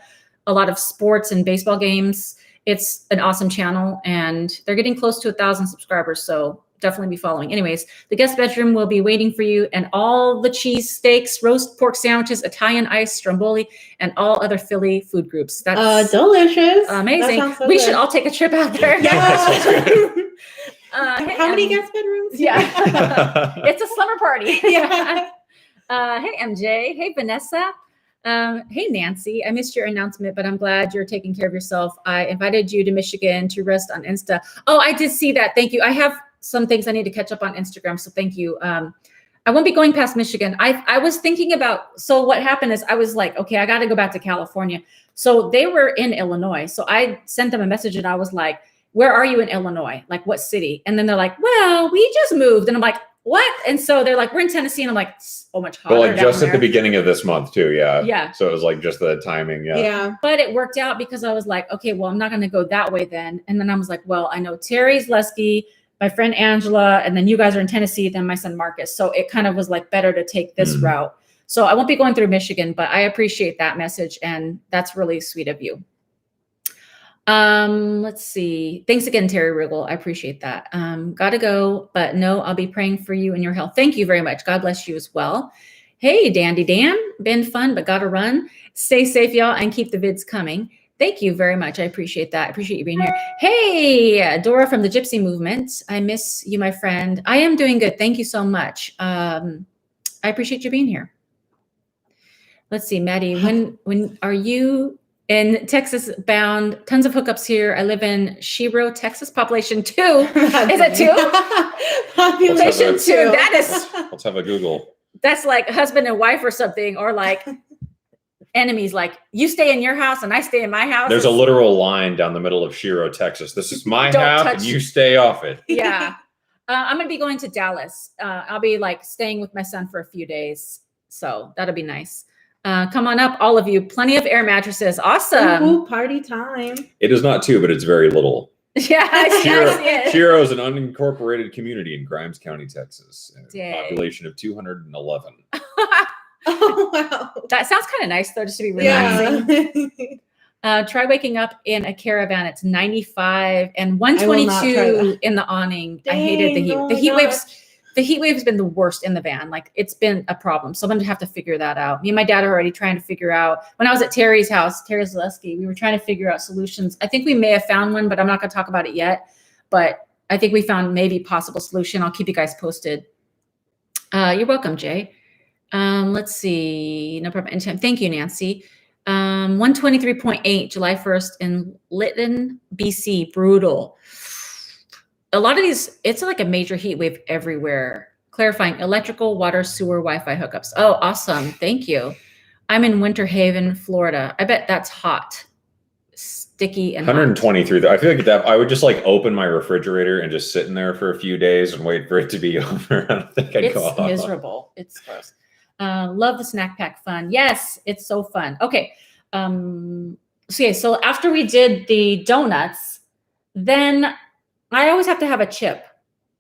a lot of sports and baseball games. It's an awesome channel, and they're getting close to 1,000 subscribers, so definitely be following. Anyways, the guest bedroom will be waiting for you, and all the cheese steaks, roast pork sandwiches, Italian ice, stromboli, and all other Philly food groups. That's delicious. Amazing. That so we good. show all take a trip out there. Yeah. Hey, How many guest bedrooms? Yeah. It's a slumber party. Yeah. Hey, MJ. Hey, Vanessa. Hey, Nancy. I missed your announcement, but I'm glad you're taking care of yourself. I invited you to Michigan to rest on Insta. Oh, I did see that. Thank you. I have some things I need to catch up on Instagram, so thank you. I won't be going past Michigan. I was thinking about, so what happened is I was like, okay, I got to go back to California. So they were in Illinois. So I sent them a message and I was like, where are you in Illinois? Like what city? And then they're like, well, we just moved. And I'm like, what? And so they're like, we're in Tennessee. And I'm like, so much hotter. Well, like just at the beginning of this month too. Yeah. Yeah. So it was like just the timing. Yeah. Yeah. But it worked out because I was like, okay, well, I'm not going to go that way then. And then I was like, well, I know Terry's Lusky, my friend Angela, and then you guys are in Tennessee, then my son Marcus. So it kind of was like better to take this route. So I won't be going through Michigan, but I appreciate that message. And that's really sweet of you. Let's see. Thanks again, Terry Riggle. I appreciate that. Gotta go, but no, I'll be praying for you and your health. Thank you very much. God bless you as well. Hey, Dandy Dan, been fun, but gotta run. Stay safe, y'all, and keep the vids coming. Thank you very much. I appreciate that. I appreciate you being here. Hey, Dora from the Gypsy Movement. I miss you, my friend. I am doing good. Thank you so much. I appreciate you being here. Let's see, Maddie, when are you in Texas bound? Tons of hookups here. I live in Shiro, Texas. Population 2. Is it 2? Population 2. That is. Let's have a Google. That's like husband and wife or something, or like enemies. Like you stay in your house and I stay in my house. There's a literal line down the middle of Shiro, Texas. This is my house and you stay off it. Yeah. I'm going to be going to Dallas. I'll be like staying with my son for a few days. So that'll be nice. Come on up, all of you. Plenty of air mattresses. Awesome. Ooh, party time. It is not 2, but it's very little. Yeah, I see it. Shiro is an unincorporated community in Grimes County, Texas. Dang. Population of 211. Oh, wow. That sounds kind of nice, though, just to be relaxing. Yeah. Try waking up in a caravan. It's 95 and 122 in the awning. Dang, I hated the heat. Oh The heat wave has been the worst in the van. Like it's been a problem. So I'm going to have to figure that out. Me and my dad are already trying to figure out. When I was at Terry's house, Terry Zaleski, we were trying to figure out solutions. I think we may have found one, but I'm not going to talk about it yet. But I think we found maybe possible solution. I'll keep you guys posted. You're welcome, Jay. Let's see. No problem. Anytime. Thank you, Nancy. 123.8 July 1st in Lytton, BC. Brutal. A lot of these, it's like a major heat wave everywhere. Clarifying, electrical, water, sewer, Wi-Fi hookups. Oh, awesome. Thank you. I'm in Winter Haven, Florida. I bet that's hot. Sticky and 123. I feel like that I would just like open my refrigerator and just sit in there for a few days and wait for it to be over. I don't think I'd go off. It's miserable. It's gross. Love the snack pack fun. Yes, it's so fun. Okay. So after we did the donuts, then I always have to have a chip.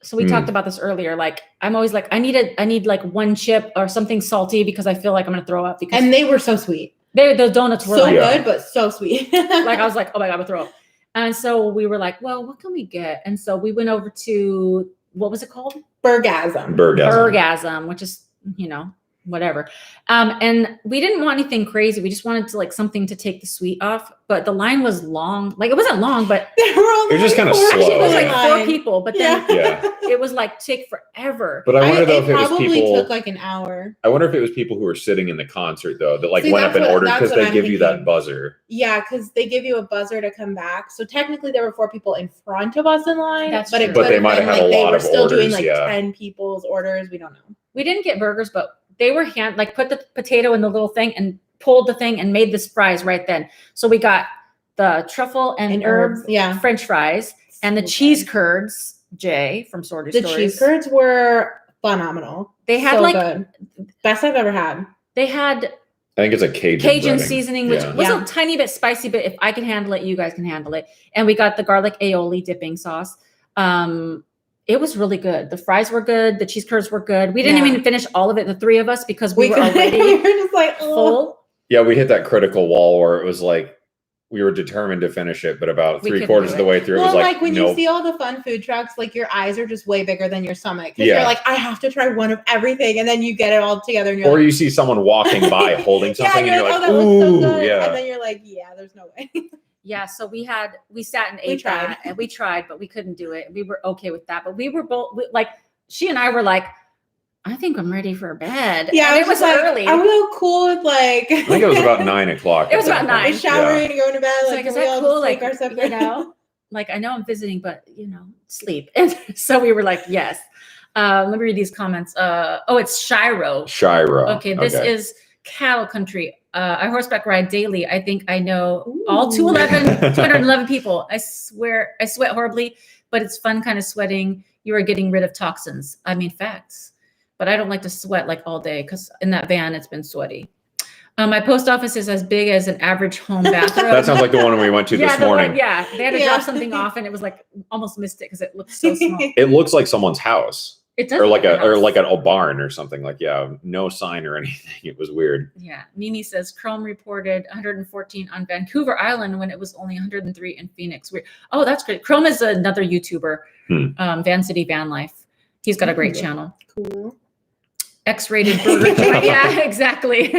So we talked about this earlier. Like I'm always like, I need like one chip or something salty because I feel like I'm gonna throw up. And they were so sweet. The donuts were so like, good, but so sweet. like I was like, oh my God, I'm gonna throw up. And so we were like, well, what can we get? And so we went over to, what was it called? Burgasm, which is, whatever. And we didn't want anything crazy. We just wanted to like something to take the sweet off. But the line was long. Like it wasn't long, but it was just kind of slow. Actually, it was like 4 people, but then yeah. it was like take forever. But I wonder though if it was probably people. took like an hour. I wonder if it was people who were sitting in the concert though that like See, went up and ordered because they give you that thinking. buzzer. Yeah, because they give you a buzzer to come back. So technically, there were 4 people in front of us in line. That's but true. it But they might have had like, a lot of They were still orders, doing like yeah. 10 people's orders. We don't know. We didn't get burgers, but they were put the potato in the little thing and pulled the thing and made this fries right then. So we got the truffle and herb French fries and the cheese curds, Jay from Sorted Stories. The cheese curds were phenomenal. They had good. Best I've ever had. They had I think it's a Cajun seasoning, which was a tiny bit spicy, but if I can handle it, you guys can handle it. And we got the garlic aioli dipping sauce. It was really good. The fries were good. The cheese curds were good. We didn't even finish all of it, the 3 of us, because we were already we were just like full. Yeah, we hit that critical wall where it was like we were determined to finish it, but about 3/4 of the way through, it was like when nope. you see all the fun food trucks, like your eyes are just way bigger than your stomach. Because you're like, I have to try one of everything, and then you get it all together. And or you see someone walking by holding something, and you're like, that ooh, looks so good. yeah. And then you're like, yeah, there's no way. Yeah, so we sat and ate that, and we tried, but we couldn't do it. We were okay with that, but we were both like, she and I were like, I think I'm ready for bed. Yeah, and it was like, early. I'm real cool with like. I think it was about 9 o'clock. It was about 9. Showering and going to bed. Like, is that cool? Like, like I know I'm visiting, but sleep. And so we were like, yes. Let me read these comments. It's Shiro. Okay, this is cattle country. I horseback ride daily. I think I know all 211 people. I swear I sweat horribly, but it's fun kind of sweating. You are getting rid of toxins. I mean, facts. But I don't like to sweat like all day because in that van, it's been sweaty. My post office is as big as an average home bathroom. That sounds like the one we went to this morning. They had to drop something off and it was like almost missed it because it looked so small. It looks like someone's house. It does, or like a barn or something. Like no sign or anything. It was weird. Yeah, Mimi says Chrome reported 114 on Vancouver Island when it was only 103 in Phoenix. Weird. Oh, that's great. Chrome is another YouTuber, Van City Van Life. He's got a great channel. Cool. X-rated burger joint. Yeah, exactly.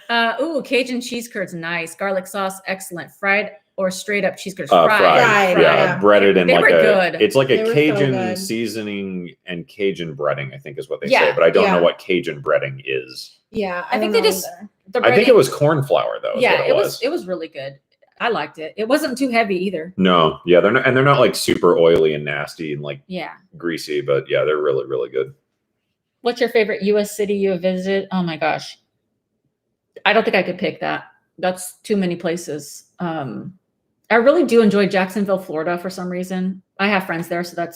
Cajun cheese curds, nice. Garlic sauce, excellent. Fried or straight up cheese curds? Fried. Yeah, breaded in like good. It's like a Cajun seasoning and Cajun breading, I think is what they say. But I don't know what Cajun breading is. Yeah, I think they just. I think it was corn flour though. Yeah, it was really good. I liked it. It wasn't too heavy either. No, yeah, they're not like super oily and nasty and like greasy, but yeah, they're really, really good. What's your favorite U.S. city you have visited? Oh my gosh, I don't think I could pick that. That's too many places. I really do enjoy Jacksonville, Florida for some reason. I have friends there, so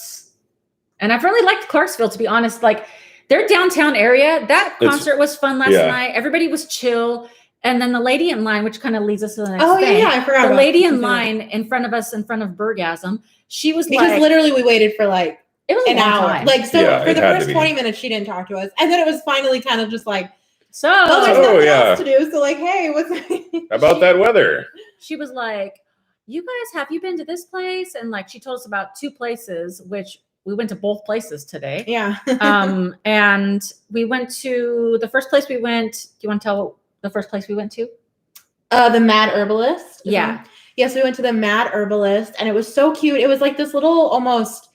and I've really liked Clarksville, to be honest. Like their downtown area, that concert was fun last night. Everybody was chill. And then the lady in line, which kind of leads us to the next thing. I forgot. The lady in line in front of us, in front of Burgasm, she was because literally we waited for like it was an hour. Time. Like so for the first 20 minutes, she didn't talk to us, and then it was finally kind of just like, there's nothing else to do. So like, hey, what's about that weather? She was like, you guys, have you been to this place? And like she told us about 2 places, which we went to both places today. Yeah. And we went to the first place we went. Do you want to tell the first place we went to? The Mad Herbalist. Yeah. Yes, we went to the Mad Herbalist, and it was so cute. It was like this little almost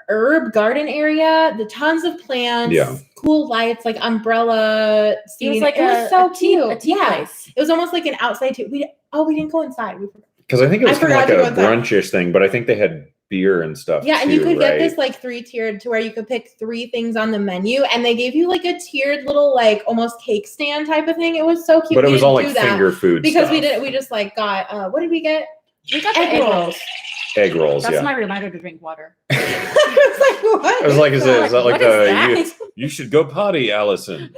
herb garden area. The tons of plants, cool lights, like umbrella seating. It was so cute. A tea place. It was almost like an outside tea. We didn't go inside. Because I think it was kind of like a brunchish thing, but I think they had beer and stuff. Yeah, and you could get this like 3-tiered to where you could pick 3 things on the menu, and they gave you like a tiered little like almost cake stand type of thing. It was so cute. But it was all like finger food because stuff. we just like got what did we get? We got the egg rolls. Egg rolls, That's yeah. my reminder to drink water. I was like, what? I was like, is that like What is that? you should go potty, Allison?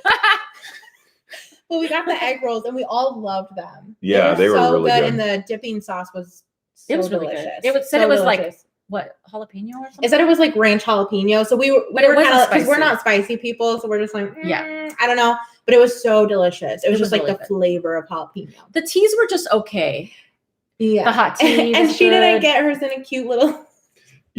Well, we got the egg rolls and we all loved them. Yeah, they were so really good. And the dipping sauce was so It was really delicious. good. It said So it was like delicious. what, jalapeno or something? It said it was like ranch jalapeno. So we But it were wasn't kind of, because we're spicy. not spicy people, so we're just like, Yeah. I don't know. But it was so delicious. It was just like really the good. flavor of jalapeno. The teas were just okay. Yeah. The hot tea And was she didn't good. get hers in a cute little.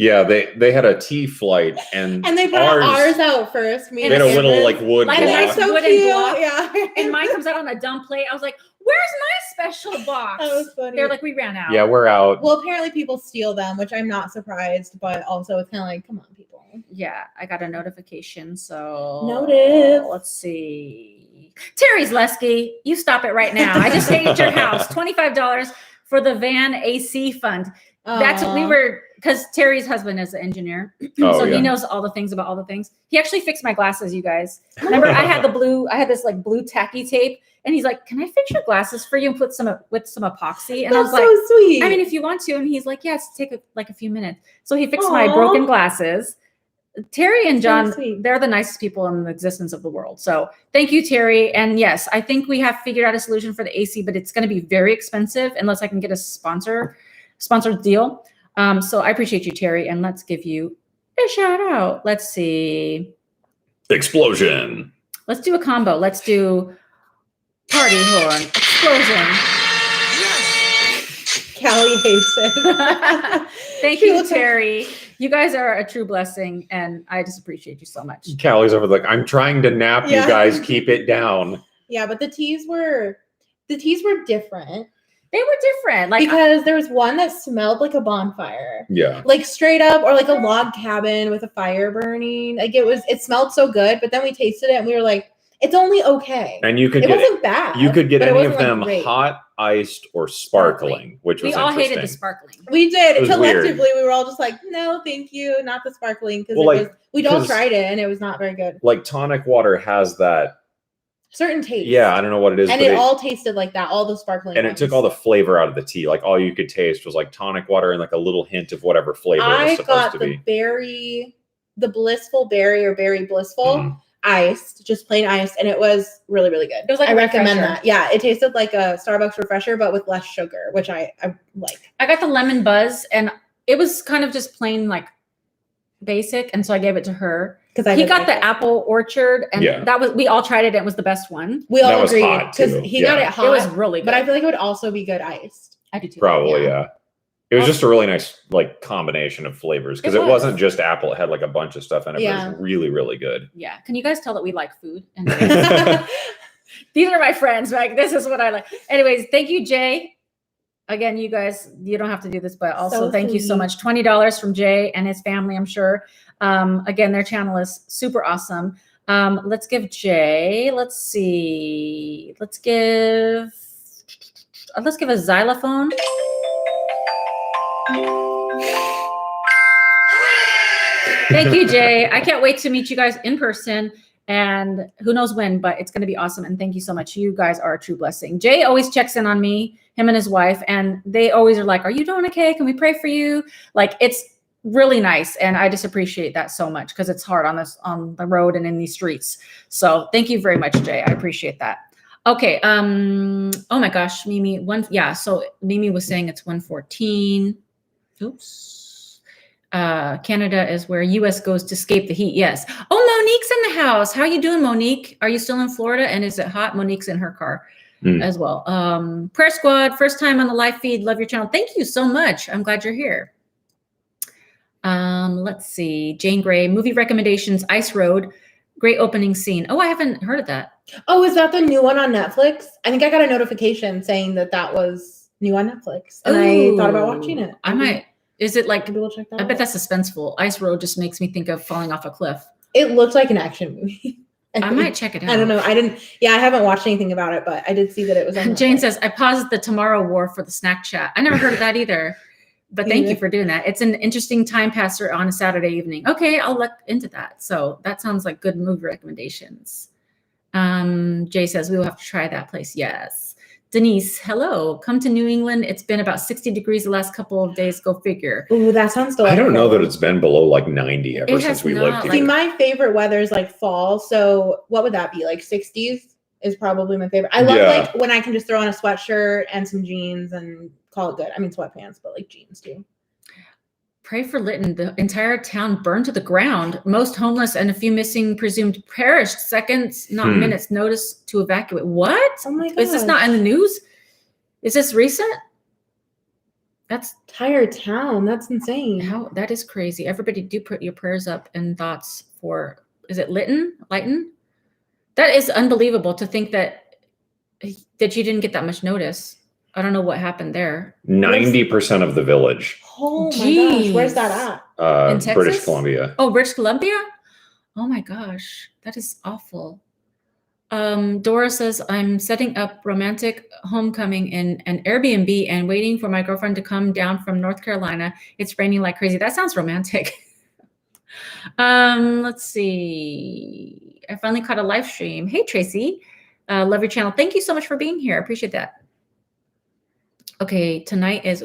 Yeah, they had a tea flight and And they brought ours out first. They had a little like wood Like And a they're nice block. so wooden cute. block. Yeah. And mine comes out on a dumb plate. I was like, where's my special box? That was funny. They're like, we ran out. Yeah, we're out. Well, apparently people steal them, which I'm not surprised, but also it's kind of like, come on, people. Yeah, I got a notification. So Notice. let's see. Terry's Lesky, you stop it right now. I just stayed at your house. $25 for the van AC fund. That's what we were, because Terry's husband is an engineer. Oh, So yeah. he knows all the things about all the things. He actually fixed my glasses, you guys. Remember, I had this like blue tacky tape, and he's like, "Can I fix your glasses for you and put some with some epoxy?" And I was That's like, so sweet. I mean, if you want to. And he's like, yes, take a few minutes. So he fixed my Aw. broken glasses. Terry and So John, sweet. they're the nicest people in the existence of the world. So thank you, Terry. And yes, I think we have figured out a solution for the AC, but it's going to be very expensive unless I can get a sponsored deal. So I appreciate you, Terry. And let's give you a shout out. Let's see. Explosion. Let's do a combo. Let's do party horn explosion. Callie hates it. Thank you, Terry. You guys are a true blessing, and I just appreciate you so much. Callie's over like, I'm trying to nap, Yeah. you guys, keep it down. Yeah, but the teas were different They were different. Like because there was one that smelled like a bonfire. Yeah. Like straight up, or like a log cabin with a fire burning. Like it smelled so good, but then we tasted it and we were like, it's only okay. And you could It get wasn't bad. you could get but it any of wasn't, like, them great. hot, iced, or sparkling, which we was all interesting. hated the sparkling. We did. It was Collectively, we were all just like, no, thank you, not the sparkling, because Well, we'd all 'cause- tried it and it was not very good. Like tonic water has that. Certain taste. Yeah, I don't know what it is, And but it all tasted like that, all the sparkling. and it took all the flavor out of the tea. Like all you could taste was like tonic water and like a little hint of whatever flavor it was I supposed got to the be. the blissful berry or berry blissful Mhm. iced, just plain iced, and it was really, really good. It was like I a recommend refresher. that. Yeah, it tasted like a Starbucks refresher, but with less sugar, which I like. I got the lemon buzz, and it was kind of just plain like basic, and so I gave it to her. Because He got the apple orchard, and Yeah. that was, we all tried it. And it was the best one. We all That was agreed hot, because too. he got Yeah. it hot. It was really good. but I feel like it would also be good iced. I do too. Probably, Yeah. yeah. It was just a really nice like combination of flavors because It it was. wasn't just apple; it had like a bunch of stuff in it. But it Yeah. was really, really good. Yeah. Can you guys tell that we like food? And these are my friends. Like, this is what I like. Anyways, thank you, Jay. Again, you guys, you don't have to do this, but also So thank you so sweet. much. $20 from Jay and his family, I'm sure. Again, their channel is super awesome. Let's give Jay, let's see. Let's give a xylophone. Thank you, Jay. I can't wait to meet you guys in person, and who knows when, but it's going to be awesome. And thank you so much. You guys are a true blessing. Jay always checks in on me, him and his wife, and they always are like, "Are you doing okay? Can we pray for you?" Like, it's really nice, and I just appreciate that so much because it's hard on the road and in these streets. So thank you very much, Jay. I appreciate that. Okay. Oh my gosh, Mimi. So Mimi was saying it's 1:14. Oops. Canada is where US goes to escape the heat. Yes. Oh, Monique's in the house. How are you doing, Monique? Are you still in Florida? And is it hot? Monique's in her car as well. Prayer Squad, first time on the live feed. Love your channel. Thank you so much. I'm glad you're here. Let's see. Jane Gray, movie recommendations, Ice Road. Great opening scene. Oh, I haven't heard of that. Oh, is that the new one on Netflix? I think I got a notification saying that was new on Netflix, and I thought about watching it. I might. Is it like, Maybe we'll check that I bet out. that's suspenseful. Ice Road just makes me think of falling off a cliff. It looked like an action movie. I might check it out. I don't know. I haven't watched anything about it, but I did see that it was on Jane Netflix. says, I paused the Tomorrow War for the snack chat. I never heard of that either. But Me thank you neither. for doing that. It's an interesting time passer on a Saturday evening. Okay, I'll look into that. So that sounds like good movie recommendations. Jay says, we will have to try that place. Yes. Denise, hello. Come to New England. It's been about 60 degrees the last couple of days. Go figure. Ooh, that sounds I delightful. don't know that it's been below like 90 ever It since has we not, lived like- See, here. my favorite weather is like fall. So what would that be? Like 60s is probably my favorite. I love Yeah. like when I can just throw on a sweatshirt and some jeans and call it good. I mean sweatpants, but like jeans too. Pray for Lytton. The entire town burned to the ground. Most homeless and a few missing presumed perished. Seconds, not minutes, notice to evacuate. What? Oh my god. Is this not in the news? Is this recent? That's entire town? That's insane. how, that is crazy. Everybody do put your prayers up and thoughts for, is it Lytton? That is unbelievable to think that you didn't get that much notice. I don't know what happened there. 90% of the village, Oh my gosh, where's Jeez. that at? In Texas? British Columbia. Oh, British Columbia? Oh my gosh, that is awful. Dora says, I'm setting up romantic homecoming in an Airbnb and waiting for my girlfriend to come down from North Carolina. It's raining like crazy. That sounds romantic. Let's see. I finally caught a live stream. Hey, Tracy. Love your channel. Thank you so much for being here. I appreciate that. Okay, tonight is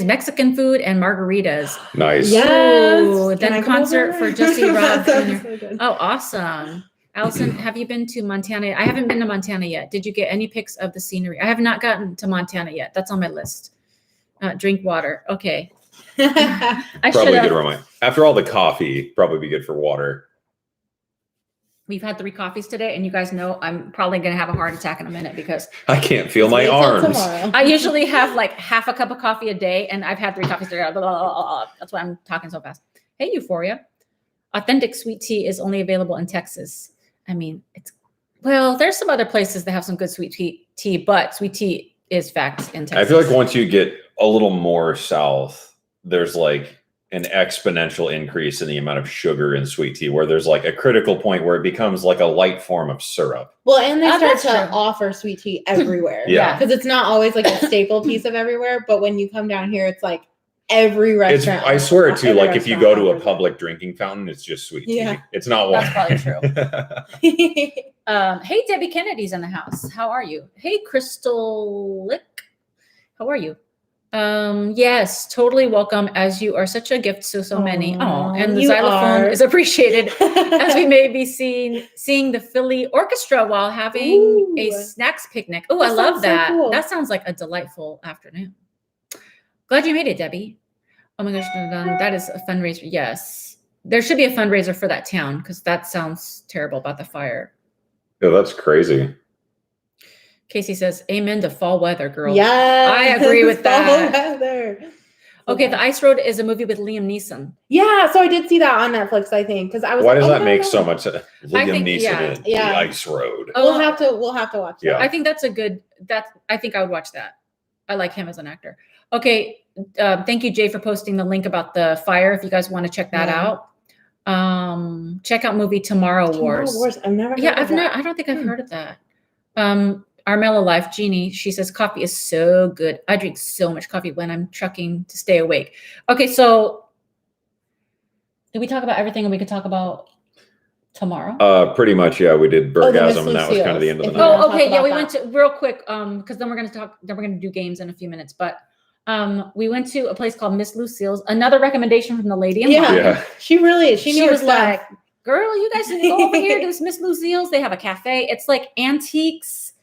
Mexican food and margaritas. Nice. Yes. Ooh, Can then I a come concert over? for Jesse Robb That sounds Jr. so good. Oh, awesome. Allison, have you been to Montana? I haven't been to Montana yet. Did you get any pics of the scenery? I have not gotten to Montana yet. That's on my list. Drink water. Okay. I Probably should good have. reminder. After all the coffee, probably be good for water. We've had 3 coffees today, and you guys know I'm probably going to have a heart attack in a minute because I can't feel my Wait till arms. tomorrow. I usually have like half a cup of coffee a day, and I've had 3 coffees today. Blah, blah, blah, blah. That's why I'm talking so fast. Hey, Euphoria. Authentic sweet tea is only available in Texas. I mean, there's some other places that have some good sweet tea, but sweet tea is fact in Texas. I feel like once you get a little more south, there's like an exponential increase in the amount of sugar in sweet tea, where there's like a critical point where it becomes like a light form of syrup. Well, and they start that's to true. offer sweet tea everywhere. Yeah. Because it's not always like a staple piece of everywhere, but when you come down here, it's like every It's, restaurant. I swear too, every like if you go to a restaurant public drinking fountain, it's just sweet tea. Yeah. It's not water. That's probably true. offers it. Hey, Debbie Kennedy's in the house. How are you? Hey, Crystal Lick. How are you? Yes, totally welcome, as you are such a gift to so many. Oh, and the you xylophone are. is appreciated as we may be seeing the Philly Orchestra while having a Ooh. snacks picnic. Oh, I That love sounds so that. cool. That sounds like a delightful afternoon. Glad you made it, Debbie. Oh my gosh, that is a fundraiser. Yes, there should be a fundraiser for that town because that sounds terrible about the fire. Yeah, that's crazy. Casey says, "Amen to fall weather, girl." Yeah, I agree with that. Weather. Okay, The Ice Road is a movie with Liam Neeson. Yeah, so I did see that on Netflix, I think, because I was. Why like, does oh, that no, make no. so much sense? Liam think- Neeson yeah. in Yeah. The Ice Road. Oh, We'll have to watch Yeah. that. I think that's a good. I think I would watch that. I like him as an actor. Okay, thank you, Jay, for posting the link about the fire. If you guys want to check that Yeah. out, check out movie Tomorrow Wars. I've never. Yeah, heard of that. I don't think I've Hmm. heard of that. Armella Life, Jeannie, she says coffee is so good. I drink so much coffee when I'm trucking to stay awake. Okay, so did we talk about everything and we could talk about tomorrow? Pretty much, yeah. We did the Bergasm, Miss and that was kind of the end of the Lucille's. night. wanna Oh, talk okay. Yeah, about we that. went to real quick, because then we're going to do games in a few minutes. But we went to a place called Miss Lucille's. Another recommendation from the lady in Yeah. line. Yeah. She really. She She knew her was stuff. like, "Girl, you guys need to go over here to this Miss Lucille's. They have a cafe. It's like antiques,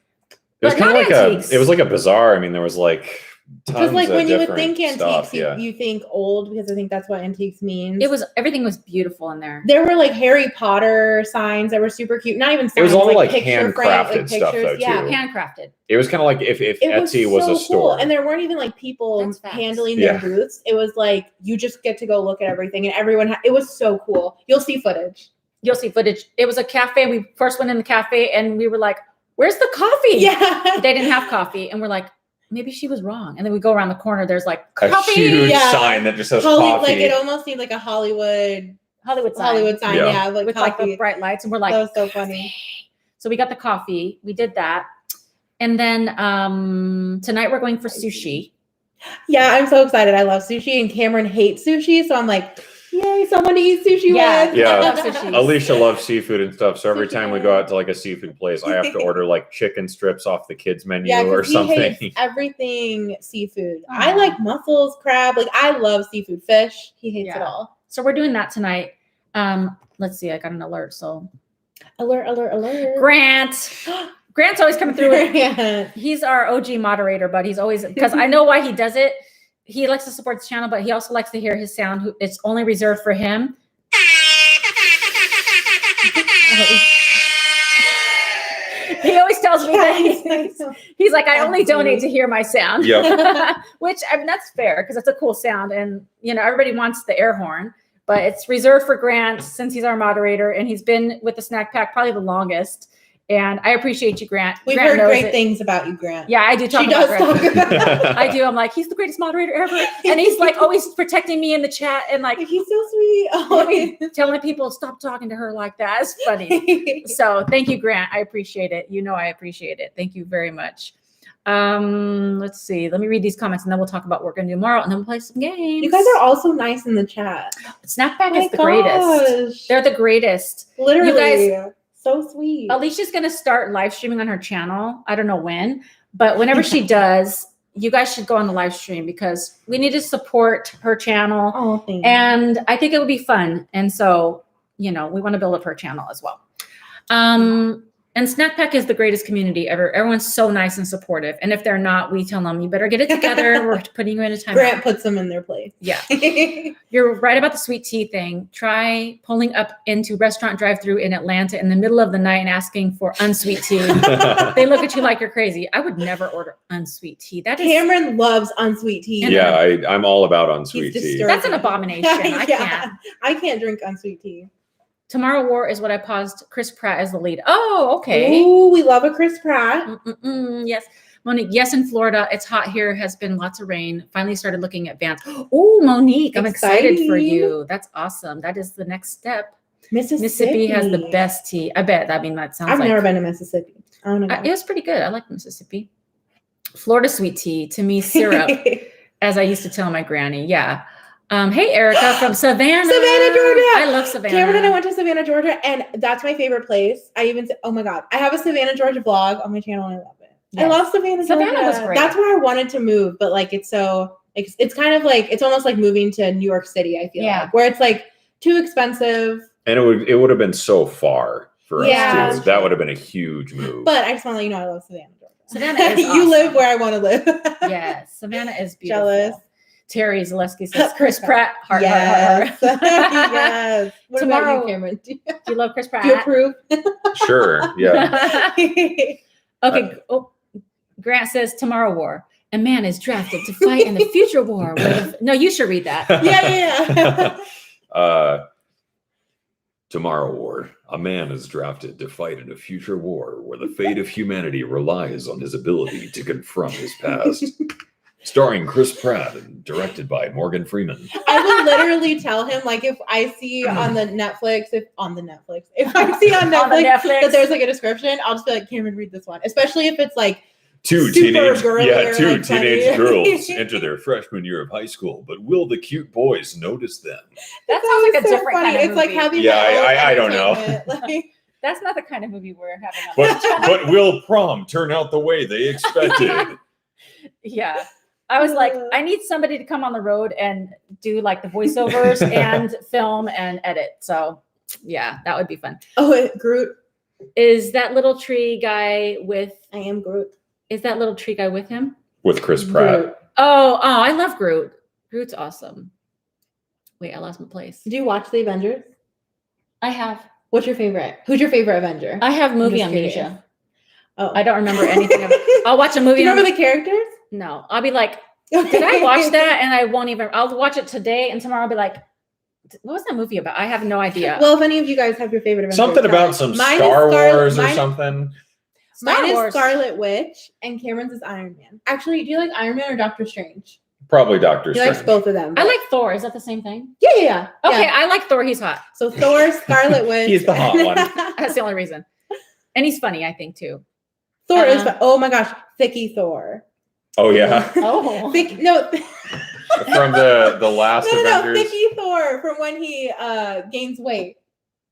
It was but kind of not like antiques. it was like a bazaar. I mean, there was like Because tons like of when you would different think antiques, stuff, yeah. you think old, because I think that's what antiques means. Everything was beautiful in there. There were like Harry Potter signs that were super cute. Not even signs. It was all like picture handcrafted stuff, though, Yeah. too. Handcrafted. It was kind of like if It Etsy was so a cool. store. And there weren't even like people That's facts. handling Yeah. their booths. It was like you just get to go look at everything, and everyone. It was so cool. You'll see footage. You'll see footage. It was a cafe. We first went in the cafe and we were like, "Where's the coffee?" Yeah, They didn't have coffee, and we're like, maybe she was wrong. And then we go around the corner. There's like a coffee. huge Yeah. sign that just says coffee. like it almost seemed like a Hollywood sign. Yeah. Yeah, like with like coffee. the bright lights, and we're like, That was so funny. So we got the coffee. We did that, and then tonight we're going for sushi. Yeah, I'm so excited. I love sushi, and Cameron hates sushi, so I'm like, Yay, someone to eat sushi Yeah, with. Yeah. I love sushi. Alicia loves seafood and stuff, so every time we go out to like a seafood place, I have to order like chicken strips off the kids menu Yeah, or because he something. hates everything seafood. Aw. I like mussels, crab. Like I love seafood, fish. He hates it Yeah. all. So we're doing that tonight. Let's see. I got an alert. So Alert! Alert! Alert! Grant's always coming through. Yeah. He's our OG moderator, but he's always, because I know why he does it. He likes to support the channel, but he also likes to hear his sound. It's only reserved for him. He always tells me that he's like, I only donate to hear my sound. Yep. Which, I mean, that's fair because it's a cool sound. And, you know, everybody wants the air horn, but it's reserved for Grant since he's our moderator and he's been with the Snack Pack probably the longest. And I appreciate you, Grant. We've Grant heard knows great it. things about you, Grant. Yeah, I do talk She about does Grant. talk about I do. I'm like, he's the greatest moderator ever. And he's like always protecting me in the chat and like, He's so sweet. Oh, telling people stop talking to her like that. It's funny. So thank you, Grant. I appreciate it. You know, I appreciate it. Thank you very much. Let's see. Let me read these comments and then we'll talk about what we're going to do tomorrow and then we'll play some games. You guys are all so nice in the chat. Snack Pack Oh my is the greatest. gosh. They're the greatest. Literally. You guys- so sweet. Alicia's going to start live streaming on her channel. I don't know when, but whenever she does, you guys should go on the live stream because we need to support her channel. Oh, thank you. And I think it would be fun. And so, you know, we want to build up her channel as well. And Snack Pack is the greatest community ever. Everyone's so nice and supportive. And if they're not, we tell them, you better get it together. We're putting you in a timeout. Grant puts them in their place. Yeah. You're right about the sweet tea thing. Try pulling up into restaurant drive-through in Atlanta in the middle of the night and asking for unsweet tea. They look at you like you're crazy. I would never order unsweet tea. That is Cameron loves unsweet tea. Yeah, I'm all about unsweet He's tea. disturbed. that's an abomination. I Yeah. can't. I can't drink unsweet tea. Tomorrow War is what I paused. Chris Pratt as the lead. Oh, okay. Ooh, we love a Chris Pratt. Yes. Monique, yes, in Florida, it's hot here. Has been lots of rain. Finally started looking at vans. Oh, Monique, I'm excited for Exciting. you. That's awesome. That is the next step. Mississippi. Mississippi has the best tea. I bet. I mean, that sounds I've like never been to Mississippi. I want to it go. was pretty good. I like Mississippi. Florida sweet tea, to me, syrup, as I used to tell my granny. Yeah. Hey, Erica from Savannah. Savannah, Georgia. I love Savannah. Cameron and I went to Savannah, Georgia, and that's my favorite place. I even said, oh my God, I have a Savannah, Georgia vlog on my channel and I love it. I Yes. love Savannah, Savannah Georgia. was great. That's where I wanted to move, but like it's so, it's kind of like, it's almost like moving to New York City, I feel Yeah. like, where it's like too expensive. And it would have been so far for Yeah. us too. That would have been a huge move. But I just want to let you know I love Savannah, Georgia. Savannah is You awesome. live where I want to live. Yes, Savannah is beautiful. Jealous. Terry Zaleski says Chris Pratt. Heart, Yes. heart, heart. Yes. What about Tomorrow- you, Cameron? Do Do you love Chris Pratt? you approve? Sure. Yeah. Okay. Oh, Grant says Tomorrow War. A man is drafted to fight in the future war. No, you should read that. Yeah. Tomorrow War. A man is drafted to fight in a future war where the fate of humanity relies on his ability to confront his past. Starring Chris Pratt and directed by Morgan Freeman. I will literally tell him, like, if I see on the Netflix, if I see on Netflix, that there's like a description, I'll just be like, Cameron, read this one. Especially if it's like Two super girly or, teenage like, funny. girls enter their freshman year of high school, but will the cute boys notice them? That sounds like a so different funny. kind of It's like movie. how the Yeah, I don't know. Like, That's not the kind of movie we're having. On But the channel. but will prom turn out the way they expected? Yeah. I was like, I need somebody to come on the road and do like the voiceovers and film and edit. So yeah, that would be fun. oh, Groot. Is that little tree guy with, I am Groot. is that little tree guy with him? With Chris Pratt. Groot. Oh, I love Groot. Groot's awesome. Wait, I lost my place. Did you watch the Avengers? I have. What's your favorite? Who's your favorite Avenger? I have movie just curious. amnesia. Oh, I don't remember anything of it. I'll watch a Do movie. you remember and- the characters? No, I'll be like, did I watch that? And I won't even, I'll watch it today and tomorrow I'll be like, what was that movie about? I have no idea. Well, if any of you guys have your favorite Avengers, Something tell about us. some Mine is Star Scarlet- Wars or mine- something. Star Mine Wars. is Scarlet Witch and Cameron's is Iron Man. Actually, do you like Iron Man or Doctor Strange? Probably Doctor He likes Strange. both of them. I but- like Thor. Is that the same thing? Yeah. Okay, Yeah. I like Thor. He's hot. So Thor, Scarlet Witch. He's the hot one. That's the only reason. And he's funny, I think, too. Thor is. Oh my gosh, Thicky Thor. Oh yeah. Oh. Thick. No. from the last No, Avengers. Thicky Thor from when he gains weight.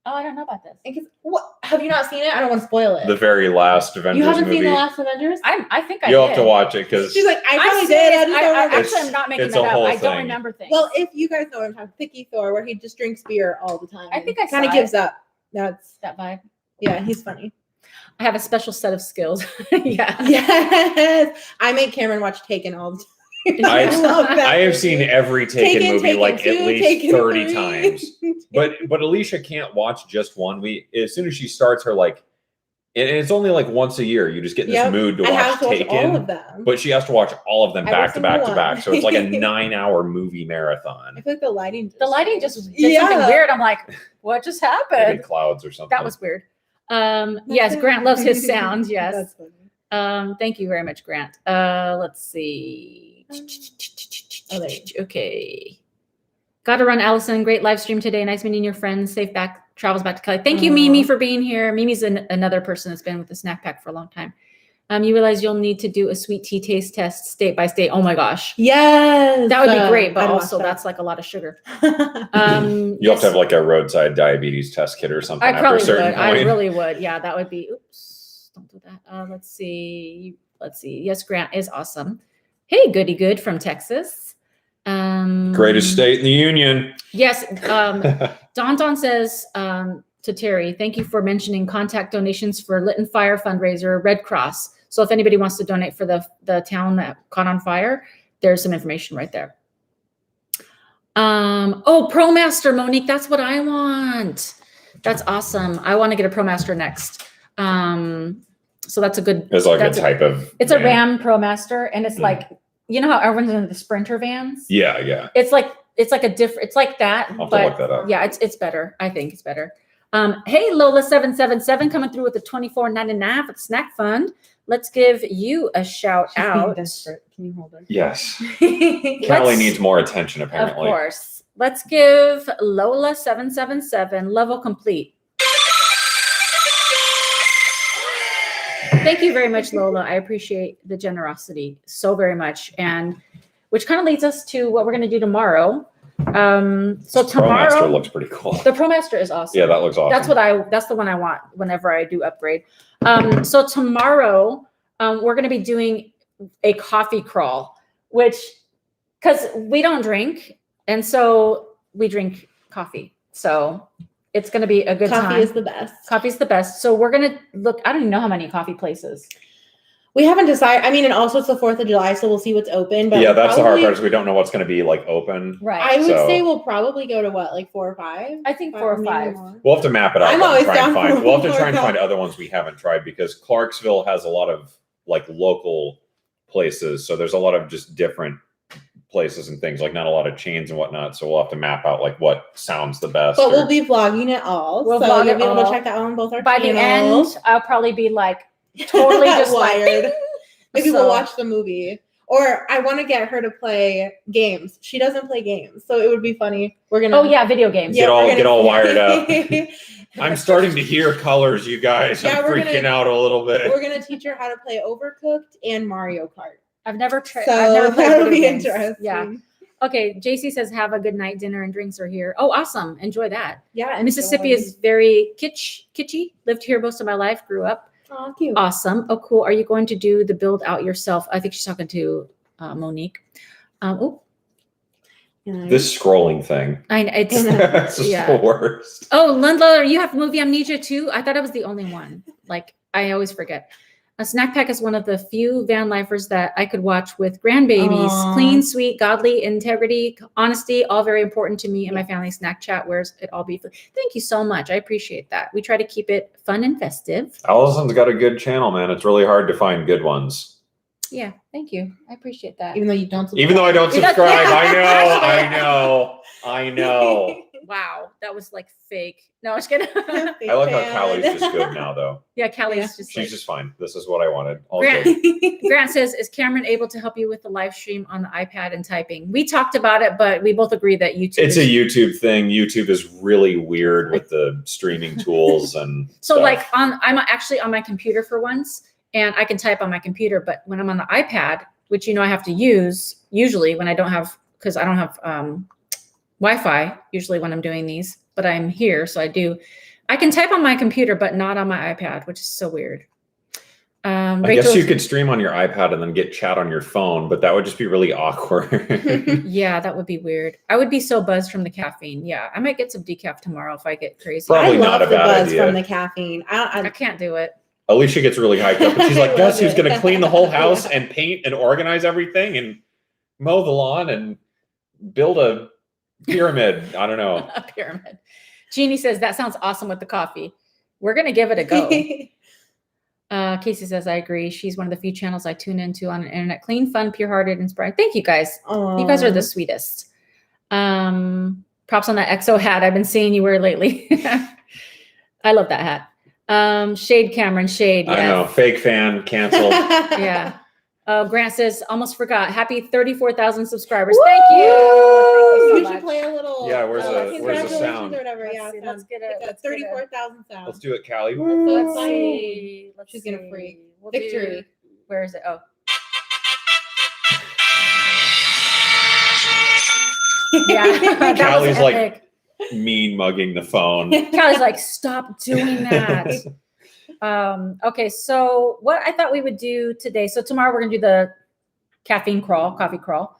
Oh, I don't know about this. What? Have you not seen it? I don't want to spoil it. The very last Avengers You haven't movie. seen the last Avengers? I think I You'll did. have to watch it because She's like, I I'm probably serious. did. I just don't remember. Actually, I'm not making it's that a up. whole I don't thing. remember things. Well, if you guys know what I'm talking, Thicky Thor, where he just drinks beer all the time. I think I kind of saw gives up. That's that vibe. yeah, he's funny. I have a special set of skills. Yeah. Yes, I make Cameron watch Taken all the time. I love that I have movie. seen every Taken movie Taken like 2, at least Taken 30 3. times. But Alicia can't watch just one. As soon as she starts her like, and it's only like once a year. You just get in this mood to I watch have to watch Taken. all of them. But she has to watch all of them Every back to back to single back. one. So it's like a 9-hour movie marathon. I feel like the lighting. The lighting just did something weird. I'm like, what just Maybe happened? clouds or something. That was weird. Yes, Grant loves his sounds. Yes. That's funny. Thank you very much, Grant. Let's see. Okay. Okay. Got to run, Allison. Great live stream today. Nice meeting your friends. Safe travels back to Cali. Thank you, Mimi, for being here. Mimi's another person that's been with the Snack Pack for a long time. You realize you'll need to do a sweet tea taste test state by state. Oh my gosh. Yes. That would be great, but I'd watch also that. that's like a lot of sugar. You'll have to have like a roadside diabetes test kit or something I after a probably certain would. point. I really would. Yeah, that would be. Oops, don't do that. Let's see. Yes, Grant is awesome. Hey, goody good from Texas. Greatest state in the union. Yes. Don says to Terry, thank you for mentioning contact donations for Lit and Fire fundraiser, Red Cross. So if anybody wants to donate for the town that caught on fire, there's some information right there. Oh, ProMaster, Monique, that's what I want. That's awesome. I want to get a ProMaster next. So that's a good. It's like a type of. It's a Ram ProMaster, and it's like, you know how everyone's in the Sprinter vans? Yeah. It's like a different. It's like that, I'll have but to look that up. yeah, it's better. I think it's better. Hey, Lola777 coming through with the $24.99 for the snack fund. Let's give you a shout out. Desperate. Can you hold her? Yes. Callie needs more attention, Of apparently. course. Let's give Lola777 level complete. Thank you very much, Lola. I appreciate the generosity so very much. And which kind of leads us to what we're going to do tomorrow. So tomorrow, ProMaster looks pretty cool. the ProMaster is awesome. Yeah, that looks awesome. That's the one I want whenever I do upgrade. So tomorrow, we're going to be doing a coffee crawl, because we don't drink, and so we drink coffee. So it's going to be a good time. Coffee is the best. Coffee's the best. So we're going to look. I don't even know how many coffee places. We haven't decided. I mean, and also it's the 4th of July, so we'll see what's open. But Yeah, that's the hard probably- part is we don't know what's going to be like open. Right. I would So- say we'll probably go to what, like 4 or 5? I think 4 or maybe 5. more. We'll have to map it out. I'm but always try and down for we'll have to more try and find help. other ones we haven't tried because Clarksville has a lot of like local places. So there's a lot of just different places and things, like not a lot of chains and whatnot. So we'll have to map out like what sounds the best. But or- we'll be vlogging it all. We'll so vlog you'll it be able all. to check that out on both our By the channels. end, I'll probably be like totally just wired. like. Maybe So- we'll watch the movie. Or I want to get her to play games. She doesn't play games, so it would be funny. We're gonna. Oh yeah, video games. Get all- we're get all wired up. We're I'm starting to hear colors, you guys. Yeah, I'm we're freaking gonna- out a little bit. gonna teach her how to play Overcooked and Mario Kart. I've never tried. So I've never played that'll video be games. interesting. Yeah. Okay. JC says, "Have a good night. Dinner and drinks are here." Oh, awesome. Enjoy that. Yeah. And Mississippi is very kitschy. Lived here most of my life. Grew up. Oh, cute. Awesome. Oh, cool. Are you going to do the build out yourself? I think she's talking to Monique. This scrolling thing. It's It's just Yeah. the worst. Oh, Lundler, you have movie amnesia too? I thought I was the only one. Like, I always forget. A Snack Pack is one of the few van lifers that I could watch with grandbabies. Aw. Clean, sweet, godly, integrity, honesty, all very important to me and my family. Snack Chat wears it all be. Thank you so much. I appreciate that. We try to keep it fun and festive. Allison's got a good channel, man. It's really hard to find good ones. Yeah, thank you. I appreciate that. Even though you don't. Even though I don't Yeah. subscribe, Yeah. I know. Wow, that was like fake. No, I was kidding. I like how Callie's just good now, though. Yeah, Callie's Yeah. just She's like, just fine. This is what I wanted. All Grant, good. Grant says, is Cameron able to help you with the live stream on the iPad and typing? We talked about it, but we both agree that YouTube It's a is- YouTube thing. YouTube is really weird with the streaming tools and so stuff. like I'm actually on my computer for once and I can type on my computer, but when I'm on the iPad, which I have to use usually when I don't have because I don't have Wi-Fi usually when I'm doing these, but I'm here, so I can type on my computer, but not on my iPad, which is so weird. I guess you could stream on your iPad and then get chat on your phone, but that would just be really awkward. Yeah, that would be weird. I would be so buzzed from the caffeine. Yeah, I might get some decaf tomorrow if I get crazy. Probably I not love a the bad buzz idea. from the caffeine. I can't do it. Alicia gets really hyped up, and she's like, I "Guess love who's it. going to clean the whole house and paint and organize everything and mow the lawn and build a pyramid?" I don't know. A pyramid. Jeannie says that sounds awesome with the coffee. We're gonna give it a go. Casey says, I agree. She's one of the few channels I tune into on the internet. Clean, fun, pure-hearted, inspiring. Thank you guys. Aww. You guys are the sweetest. Props on that EXO hat I've been seeing you wear lately. I love that hat. Shade Cameron, shade. I know. Fake fan, canceled. Yeah. Grant says, almost forgot. Happy 34,000 subscribers. Woo! Thank you. We Thank you so should much. play a little. Yeah, where's the congratulations sound? Or whatever. Let's Yeah, see, let's get it. Like a Let's get it. 34,000 sound. Let's do it, Callie. Let's Let's see. She's gonna freak. We'll Victory. Where is it? Oh. Yeah. That was Callie's like epic. mean mugging the phone. Callie's like, stop doing that. Okay, so what I thought we would do today. So tomorrow we're gonna do the coffee crawl.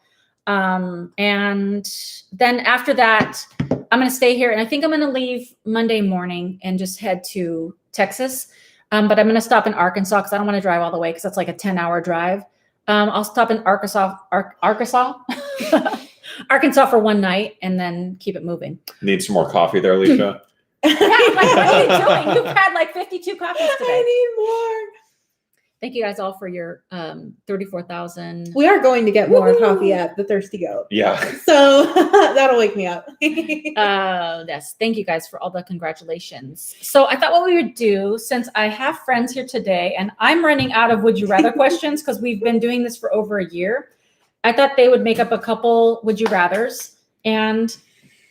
And then after that, I'm gonna stay here, and I think I'm gonna leave Monday morning and just head to Texas. But I'm gonna stop in Arkansas because I don't want to drive all the way because that's like a 10-hour drive. I'll stop in Arkansas, Arkansas for one night and then keep it moving. Need some more coffee there, Alicia? Yeah, like, what are you doing? You've had like 52 copies today. I need more. Thank you guys all for your 34,000. We are going to get more Woo-hoo. coffee at the Thirsty Goat. Yeah. So that'll wake me up. Yes, thank you guys for all the congratulations. So I thought what we would do, since I have friends here today and I'm running out of would you rather questions because we've been doing this for over a year, I thought they would make up a couple would you rathers and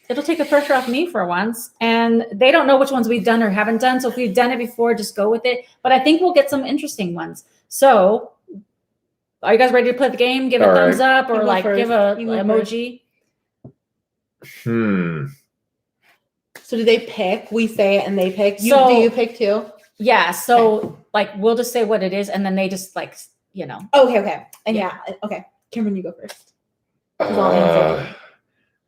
it'll take the pressure off me for once. And they don't know which ones we've done or haven't done. So if we've done it before, just go with it. But I think we'll get some interesting ones. So are you guys ready to play the game? Give a All thumbs right. up or You go like first. give a You go emoji. So do they pick? We say it and they pick. Do you pick too? Yeah. So like we'll just say what it is and then they just like, you know. Okay. And yeah. Okay. Cameron, you go first.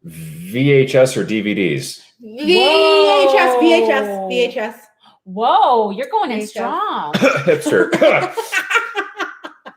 VHS or DVDs? VHS. Whoa, you're going in VHS. strong. Hipster.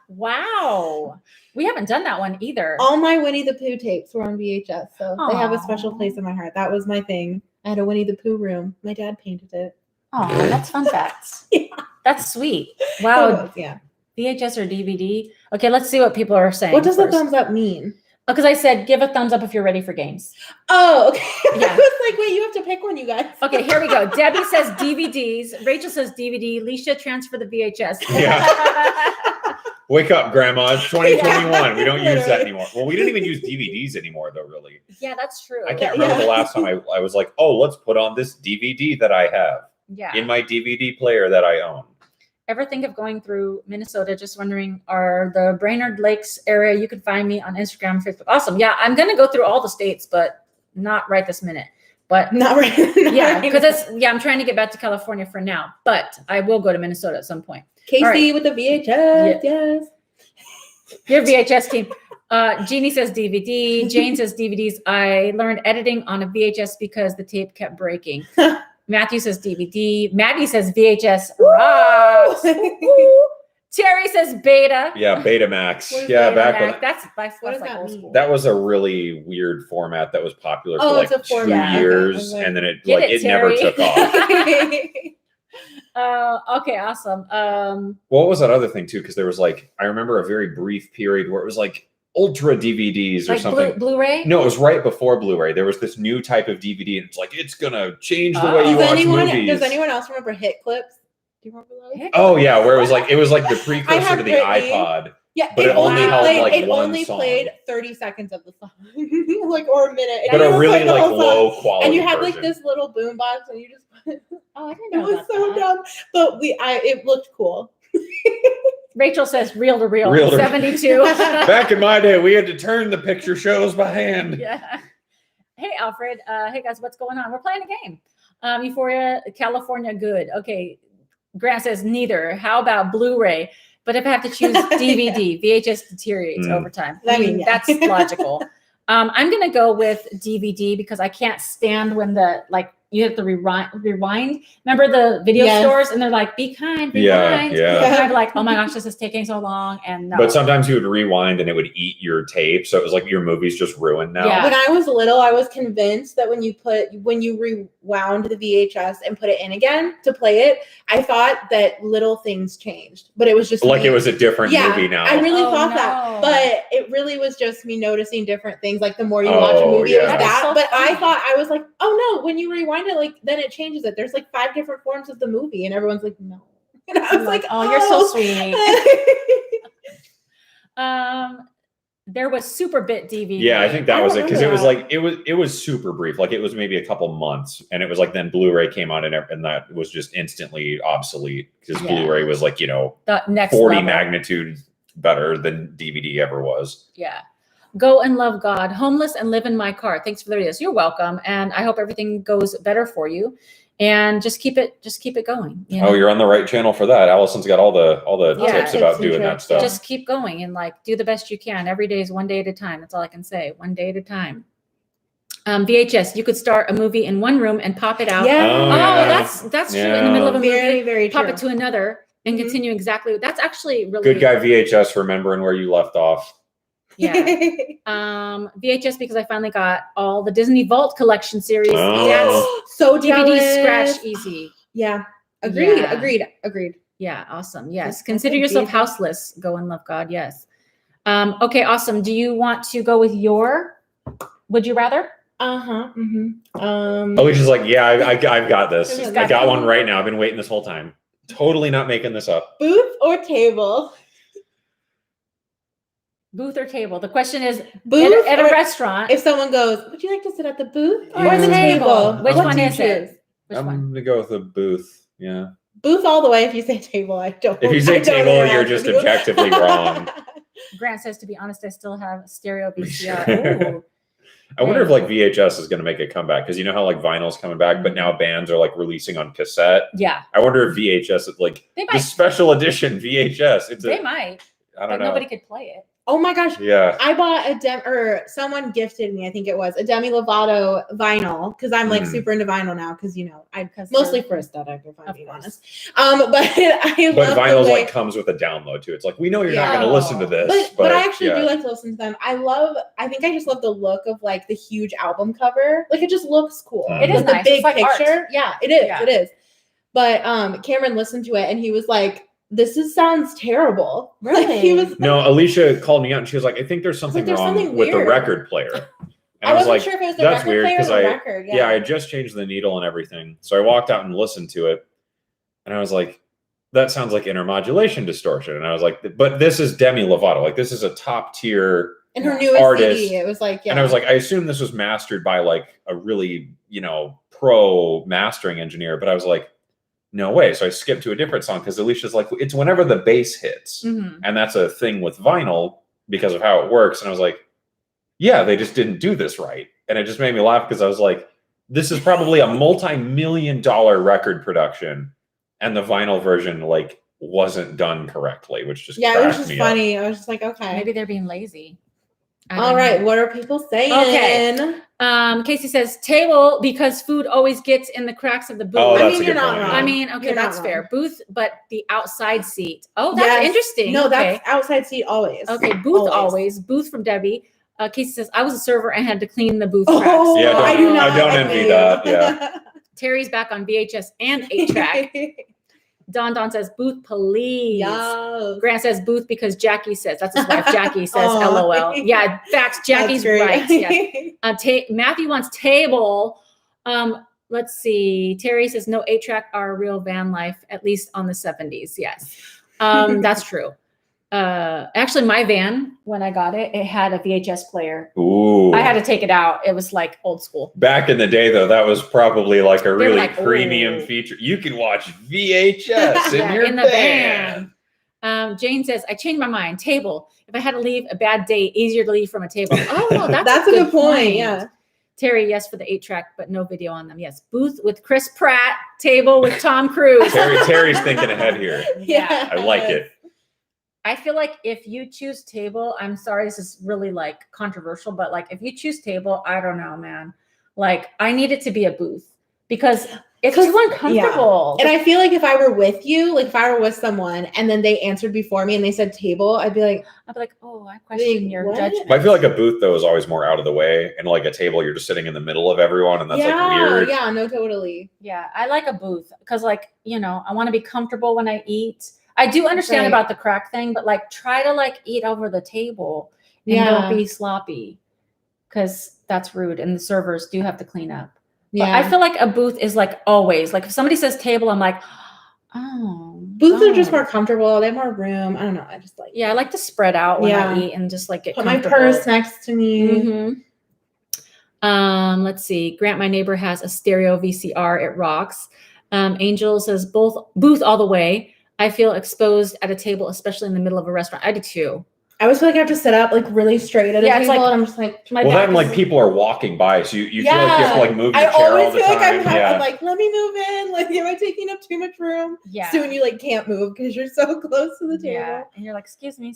Wow. We haven't done that one either. All my Winnie the Pooh tapes were on VHS, so they have a Aw. special place in my heart. That was my thing. I had a Winnie the Pooh room. My dad painted it. Oh, that's fun facts. Yeah. That's sweet. It Wow. was, yeah. VHS or DVD? Okay, let's see what people are saying. What does the first. thumbs up mean? Because I said give a thumbs up if you're ready for games. Oh, okay. Yeah. I was like, wait, you have to pick one, you guys. Okay, here we go. Debbie says DVDs. Rachel says DVD. Leisha, transfer the VHS. Yeah. Wake up, Grandma. It's 2021. Yeah. We don't use that Literally. anymore. Well, we didn't even use DVDs anymore, though, really. Yeah, that's true. I can't remember the last time I was like, oh, let's put on this DVD that I have Yeah. in my DVD player that I own. Ever think of going through Minnesota? Just wondering, are the Brainerd Lakes area? You can find me on Instagram, Facebook. Awesome. Yeah, I'm going to go through all the states, but not right this minute. But Not right. yeah, because I'm trying to get back to California for now, but I will go to Minnesota at some point. Casey All right. with the VHS. Yeah. Yes. Your VHS team. Jeannie says DVD. Jane says DVDs. I learned editing on a VHS because the tape kept breaking. Matthew says DVD. Maddie says VHS rocks. Woo-hoo. Terry says Beta. Yeah, Betamax. What is Yeah, Betamax? back when That's by What does like that old mean? school. that was a really weird format that was popular for Oh, like it's a 2 format. years, Okay. and then it Get like it, it never Terry. took off. Okay, awesome. What was that other thing too? Because there was like I remember a very brief period where it was like ultra DVDs or Like something. Blu-ray? No, it was right before Blu-ray. There was this new type of DVD, and it's like it's gonna change the way Oh. you watch movies. Does anyone else remember hit clips? Do you remember those? Oh yeah, where it was like the precursor have to the Britney. iPod. Yeah, But it only held, played, like, it one only song. played 30 seconds of the song, like or a minute. It But didn't a really play the like whole song. low quality. And you had like version. this little boom box, and you just. Oh, I didn't It know was about so that. dumb, but it looked cool. Rachel says reel to reel. Reel to- 72. Back in my day, we had to turn the picture shows by hand. Yeah. Hey, Alfred. Hey, guys, what's going on? We're playing a game. Euphoria, California, good. Okay. Grant says neither. How about Blu-ray? But if I have to choose DVD, VHS deteriorates over time. I mean, that's logical. I'm going to go with DVD because I can't stand when you have to rewind. Remember the video stores and they're like, be kind, rewind. Yeah. And I'm like, oh my gosh, this is taking so long. And no. But sometimes you would rewind and it would eat your tape. So it was like your movie's just ruined now. Yeah. When I was little, I was convinced that when you rewound the VHS and put it in again to play it, I thought that little things changed. But it was just like it was a different movie now. I really thought no. that. But it really was just me noticing different things. Like the more you watch a movie, it was that. So but funny. I thought, I was like, oh no, when you rewind it, like then it changes it. There's like 5 different forms of the movie, and everyone's like, no. And I was like, oh, you're so sweet. There was Super Bit DVD. Yeah, I think that was it because it was remember like it was super brief. Like it was maybe a couple months, and it was like then Blu-ray came out, and that was just instantly obsolete because Blu-ray was like the next 40 level. magnitude better than DVD ever was. Yeah. Go and love God. Homeless and live in my car. Thanks for the videos. You're welcome, and I hope everything goes better for you. And just keep it going. You know? Oh, you're on the right channel for that. Allison's got all the tips about doing that stuff. Just keep going and do the best you can. Every day is one day at a time. That's all I can say. One day at a time. VHS, you could start a movie in one room and pop it out. Yeah. That's true. In the middle of a movie, very, very pop true. it to another and continue exactly. That's actually really Good guy VHS, remembering where you left off. Yeah. VHS because I finally got all the Disney Vault collection series. Oh. That's so DVD jealous. scratch easy. Yeah. Agreed. Yeah. Agreed. Yeah, awesome. Yes. That's Consider a yourself deal. houseless. Go and love God. Yes. Okay, awesome. Do you want to go with your would you rather? Alicia's like, yeah, I've got this. She's I got got it. one right now. I've been waiting this whole time. Totally not making this up. Booth or table? Booth or table? The question is Booth at a or- restaurant. If someone goes, would you like to sit at the booth or Yeah. the table? Which What one do you is it? choose? Which I'm one? gonna go with a booth. Yeah. Booth all the way. If you say table, I don't. If you say I don't table, interact you're with just you. objectively wrong. Grant says, to be honest, I still have stereo VCR. Ooh. I wonder if like VHS is going to make a comeback because you know how like vinyl's coming back, but now bands are like releasing on cassette. Yeah, I wonder if VHS is like they the might. special edition VHS. They might. I don't But know. nobody could play it. Oh my gosh. Yeah. I bought someone gifted me, I think it was a Demi Lovato vinyl because I'm like Mhm. super into vinyl now because Because mostly they're- for aesthetic, if I'm Of being course. honest. But I But love vinyl's the way, like comes with a download too. It's like we know you're not Yeah. going to listen to this, but I actually yeah. do like to listen to them. I think I just love the look of like the huge album cover. Like it just looks cool. It is With the nice. big It's like art. picture. Yeah, it is. Yeah. It is. But Cameron listened to it and he was like, sounds terrible. Like, he was No, Alicia called me out and she was like, I think there's something there's wrong something with the weird. record player. And I I was wasn't like, sure if it was the that's record weird player or because the record. I had just changed the needle and everything. So I walked out and listened to it and I was like, that sounds like intermodulation distortion. And I was like, but this is Demi Lovato. Like this is a top tier And her newest artist. CD, it was like, yeah. And I was like, I assume this was mastered by like a really, pro mastering engineer. But I was like, no way. So I skipped to a different song because Alicia's like, it's whenever the bass hits. Mhm. And that's a thing with vinyl because of how it works. And I was like, yeah, they just didn't do this right. And it just made me laugh because I was like, this is probably a multi-million-dollar record production. And the vinyl version like wasn't done correctly, which just it was cracked just me funny. I was just like, okay. Maybe they're being lazy. I All don't right. know. What are people saying? Okay. Casey says table because food always gets in the cracks of the booth. Oh, I that's mean, a you're good not point. wrong. I mean, okay, You're not that's fair. wrong. Booth, but the outside seat. Oh, that's Yes. interesting. No, that's okay. outside seat always. Okay, booth always. Booth from Debbie. Casey says, I was a server and had to clean the booth cracks. Oh, Yeah, I do not. I don't envy envy you. that, yeah. Terry's back on VHS and 8-track. Don says, booth, please. Yes. Grant says booth because Jackie says, that's his wife. Jackie says, Aw. LOL. Yeah, facts. Jackie's That's great. right. Yes. Matthew wants table. Let's see. Terry says, no 8-track are real van life, at least on the 70s. Yes. That's true. Actually, my van, when I got it, it had a VHS player. Ooh. I had to take it out. It was like old school. Back in the day, though, that was probably like a They were really like, premium "Ooh." feature. You can watch VHS in Yeah, your in the van. Jane says, I changed my mind. Table. If I had to leave a bad day, easier to leave from a table. Oh, that's a good point. Yeah. Terry, yes, for the 8-track, but no video on them. Yes. Booth with Chris Pratt, table with Tom Cruise. Terry's thinking ahead here. Yeah. I like it. I feel like if you choose table, I'm sorry, this is really like controversial, but like if you choose table, I don't know, man. Like I need it to be a booth because it's too uncomfortable. Yeah. And I feel like if I were with you, like if I were with someone and then they answered before me and they said table, I'd be like, oh, I question your judgment. But I feel like a booth though is always more out of the way, and like a table, you're just sitting in the middle of everyone, and that's like weird. Yeah, no, totally. Yeah, I like a booth because like, you know, I want to be comfortable when I eat. I do understand about the crack thing, but like try to like eat over the table and don't be sloppy because that's rude. And the servers do have to clean up. Yeah. But I feel like a booth is like always like if somebody says table, I'm like, oh. Booths are just more comfortable. They have more room. I don't know. I just like. Yeah, I like to spread out when I eat and just like get Put my purse next to me. Let's see. Grant, my neighbor, has a stereo VCR. It rocks. Angel says booth all the way. I feel exposed at a table, especially in the middle of a restaurant. I do too. I always feel like I have to sit up like really straight at a table, and I'm just like, well, then like people are walking by, so you feel like you have to like move your chair all the time. I'm like, let me move in. Like, am I taking up too much room? Yeah. Soon you like can't move because you're so close to the table. Yeah. And you're like, excuse me.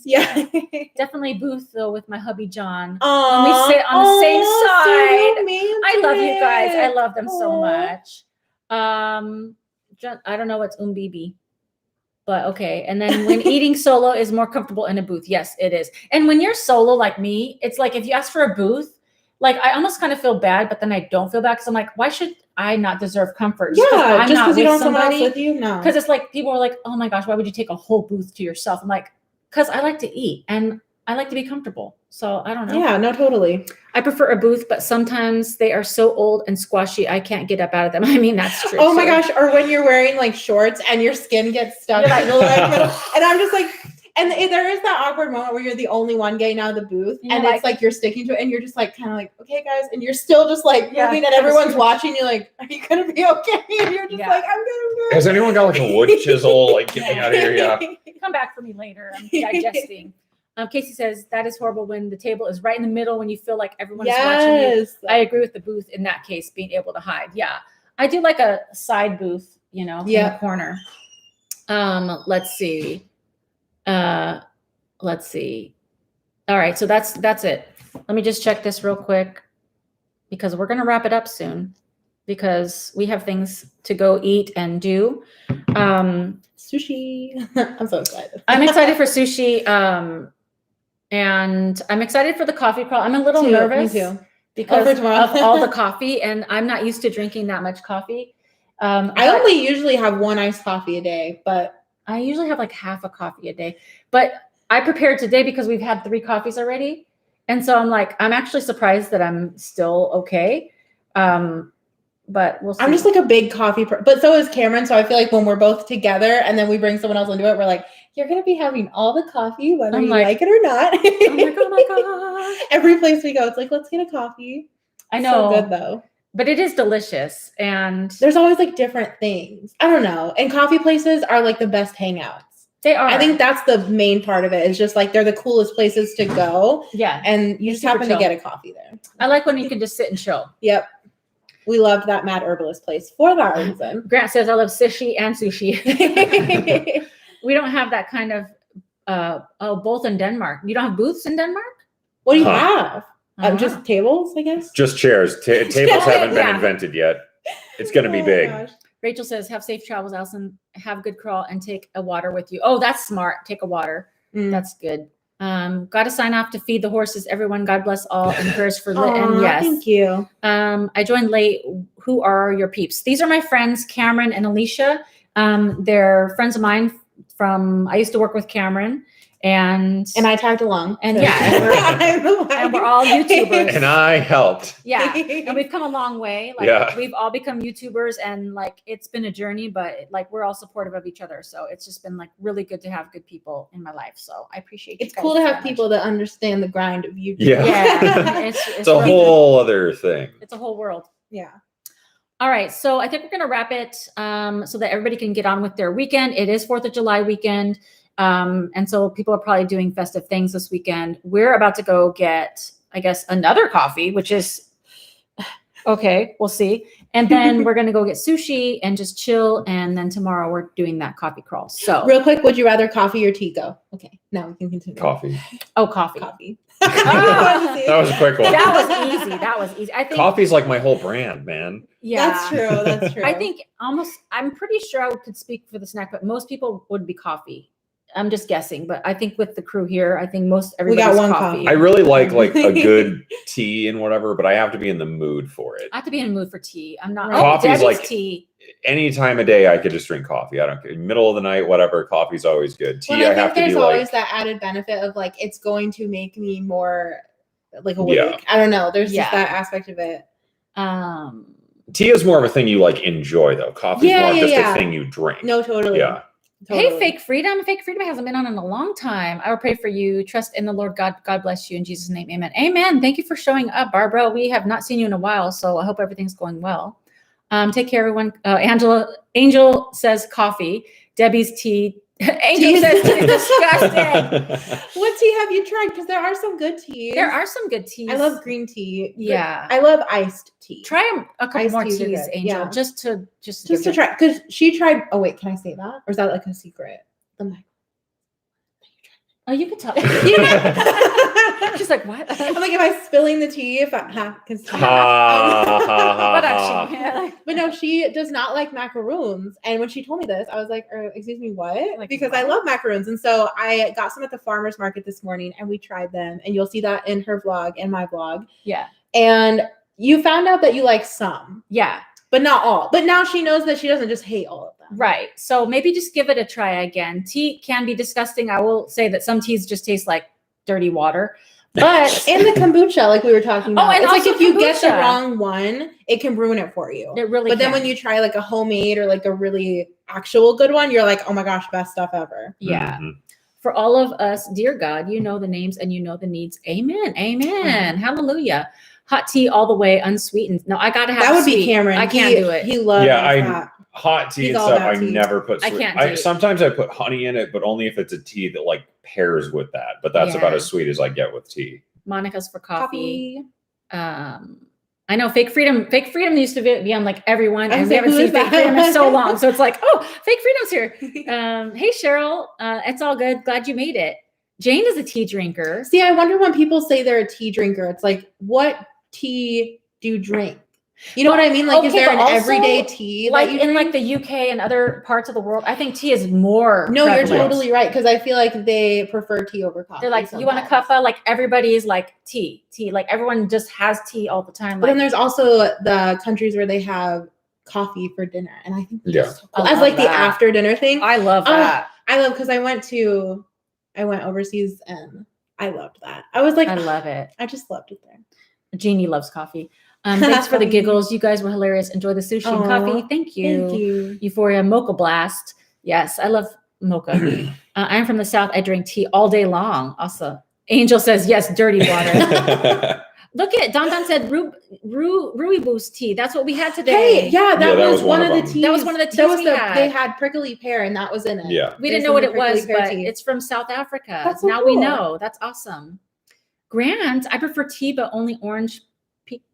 Definitely booth though with my hubby John. Aww. When we sit on the same side. So I love you guys. I love them so much. John, I don't know what's umbibi. But okay. And then when eating solo is more comfortable in a booth. Yes, it is. And when you're solo like me, it's like if you ask for a booth, like I almost kind of feel bad, but then I don't feel bad because I'm like, why should I not deserve comfort? Just because you don't have someone else with you? No. Because it's like people are like, oh my gosh, why would you take a whole booth to yourself? I'm like, because I like to eat and I like to be comfortable. So I don't know. Yeah, no, totally. I prefer a booth, but sometimes they are so old and squashy, I can't get up out of them. I mean, that's true. Oh my gosh. Or when you're wearing like shorts and your skin gets stuck in the leg middle. And I'm just like, and there is that awkward moment where you're the only one getting out of the booth and it's like you're sticking to it and you're just like kind of like, okay guys, and you're still just like moving and everyone's watching you like, are you gonna be okay? And you're just like, I'm gonna be. Has anyone got like a wood chisel? Like, get me out of here. Yeah. Come back for me later. I'm digesting. Casey says that is horrible when the table is right in the middle when you feel like everyone is watching you. I agree with the booth in that case, being able to hide. Yeah. I do like a side booth, you know, in the corner. Let's see. All right. So that's it. Let me just check this real quick because we're going to wrap it up soon because we have things to go eat and do. Sushi. I'm so excited. I'm excited for sushi. And I'm excited for the coffee crawl. I'm a little nervous because of all the coffee, and I'm not used to drinking that much coffee. I only usually have one iced coffee a day, but I usually have like half a coffee a day. But I prepared today because we've had 3 coffees already. And so I'm like, I'm actually surprised that I'm still okay. But we'll see. I'm just like a big coffee but so is Cameron. So I feel like when we're both together and then we bring someone else into it, we're like, you're going to be having all the coffee, whether you like it or not. Oh my gosh. Every place we go, it's like, let's get a coffee. I know. So good though. But it is delicious. And there's always like different things. I don't know. And coffee places are like the best hangouts. They are. I think that's the main part of it. It's just like they're the coolest places to go. Yeah. And you just happen to get a coffee there. I like when you can just sit and chill. Yep. We loved that Mad Herbalist place for that reason. Grant says, I love sushi and sushi. We don't have that kind of, both in Denmark. You don't have booths in Denmark? What do you have? Just tables, I guess? Just chairs. Tables haven't been invented yet. It's going to be big. Gosh. Rachel says, have safe travels, Allison. Have a good crawl and take a water with you. Oh, that's smart. Take a water. That's good. Got to sign off to feed the horses. Everyone, God bless all. And prayers for and yes. Thank you. I joined late. Who are your peeps? These are my friends, Cameron and Alicia. They're friends of mine I used to work with Cameron. And I tagged along. And and we're all YouTubers. And I helped. Yeah. And we've come a long way. Like we've all become YouTubers and like it's been a journey, but like we're all supportive of each other. So it's just been like really good to have good people in my life. So I appreciate it. It's cool to have people that understand the grind of YouTube. Yeah. It's a whole other thing. It's a whole world. Yeah. All right. So I think we're going to wrap it so that everybody can get on with their weekend. It is 4th of July weekend. And so people are probably doing festive things this weekend. We're about to go get, I guess, another coffee, which is okay. We'll see. And then we're going to go get sushi and just chill. And then tomorrow we're doing that coffee crawl. So real quick, would you rather coffee or tea? Go. Okay, now we can continue. Coffee. Oh, coffee. Coffee. That was a quick one. That was easy. I think Coffee's like my whole brand, man. yeah, That's true. That's true. I think I'm pretty sure I could speak for the snack, but most people would be coffee. I'm just guessing, but I think with the crew here, I think everybody's one coffee. I really like a good tea and whatever, but I have to be in the mood for it. I have to be in the mood for tea. I'm not. Coffee's Debbie's like tea. Any time of day, I could just drink coffee. I don't care. Middle of the night, whatever. Coffee's always good. Tea, well, I have to there's be always like. that added benefit of like it's going to make me more like awake. Yeah. I don't know. There's Yeah. just that aspect of it. Tea is more of a thing you like enjoy, though. Coffee's more of just a thing you drink. No, totally. Yeah. Totally. Hey, Fake Freedom. Fake Freedom hasn't been on in a long time. I will pray for you. Trust in the Lord God. God bless you in Jesus' name. Amen. Amen. Thank you for showing up, Barbara. We have not seen you in a while, so I hope everything's going well. Take care, everyone. Angel says coffee. Debbie's tea. Angel says tea. Disgusting. What tea have you tried? Because there are some good teas. There are some good teas. I love green tea. Yeah. I love iced tea. Try a couple Iced more teas are teas, good. Angel, Yeah. just to try. Because she tried. Oh wait, can I say that? Or is that like a secret? I'm like, Oh, you can tell. yeah. She's like, what? I'm like, am I spilling the tea? If I because But no, she does not like macaroons. And when she told me this, I was like, excuse me, what? Like, because what? I love macaroons. And so I got some at the farmer's market this morning and we tried them. And you'll see that in her vlog and my vlog. Yeah. And you found out that you like some, Yeah. but not all. But now she knows that she doesn't just hate all of them. Right. So maybe just give it a try again. Tea can be disgusting. I will say that some teas just taste like dirty water. But And the kombucha, like we were talking about. and it's like also if you get the kombucha. wrong one, it can ruin it for you. it really But then can. when you try like a homemade or like a really actual good one, you're like, oh my gosh, best stuff ever. Yeah. Mhm. For all of us, dear God, you know the names and you know the needs. Amen. Amen. Hallelujah. Hot tea all the way, unsweetened. No, I gotta have That would sweet. be Cameron. I can't do it. He loves that. Hot tea He's and all stuff. about I tea. never put. I Sweet. can't do it. Sometimes I put honey in it, but only if it's a tea that like pairs with that. But that's about Yeah. as sweet as I get with tea. Monica's for coffee. I know Fake Freedom used to be on like everyone, I and was we like, haven't who seen is Fake that? Freedom in so long. So it's like, oh, Fake Freedom's here. Hey Cheryl, it's all good. Glad you made it. Jane is a tea drinker. See, I wonder when people say they're a tea drinker, it's like, what tea do you drink? You know what I mean? Like, is Okay, there an but also, everyday tea Like that you in drink? like the UK and other parts of the world, I think tea is more. No, prevalent. you're totally right. Because I feel like they prefer tea over coffee. They're like, you want a sometimes. cuppa? Like everybody is like tea. Like everyone just has tea all the time. But Like then there's also the countries where they have coffee for dinner. And I think Yeah. that's so cool. I As love like the that. after dinner thing. I love Oh, that. I love because I went overseas and I loved that. I was like, I love it. I just loved it there. Jeannie loves coffee. Thanks for the Funny. giggles. You guys were hilarious. Enjoy the sushi and Aw, coffee. Thank you. Thank you. Euphoria Mocha Blast. Yes, I love mocha. I'm from the South. I drink tea all day long. Also, Angel says, yes, dirty water. Look at Don said Rooibos tea. That's what we had today. Hey, yeah, that was one of the them. teas. That was one of the teas That was we the had. they had prickly pear and that was in it. Yeah. We They didn't know what sent it the prickly was, pear but tea. it's from South Africa. That's so Now we cool. know. That's awesome. Grant, I prefer tea, but only orange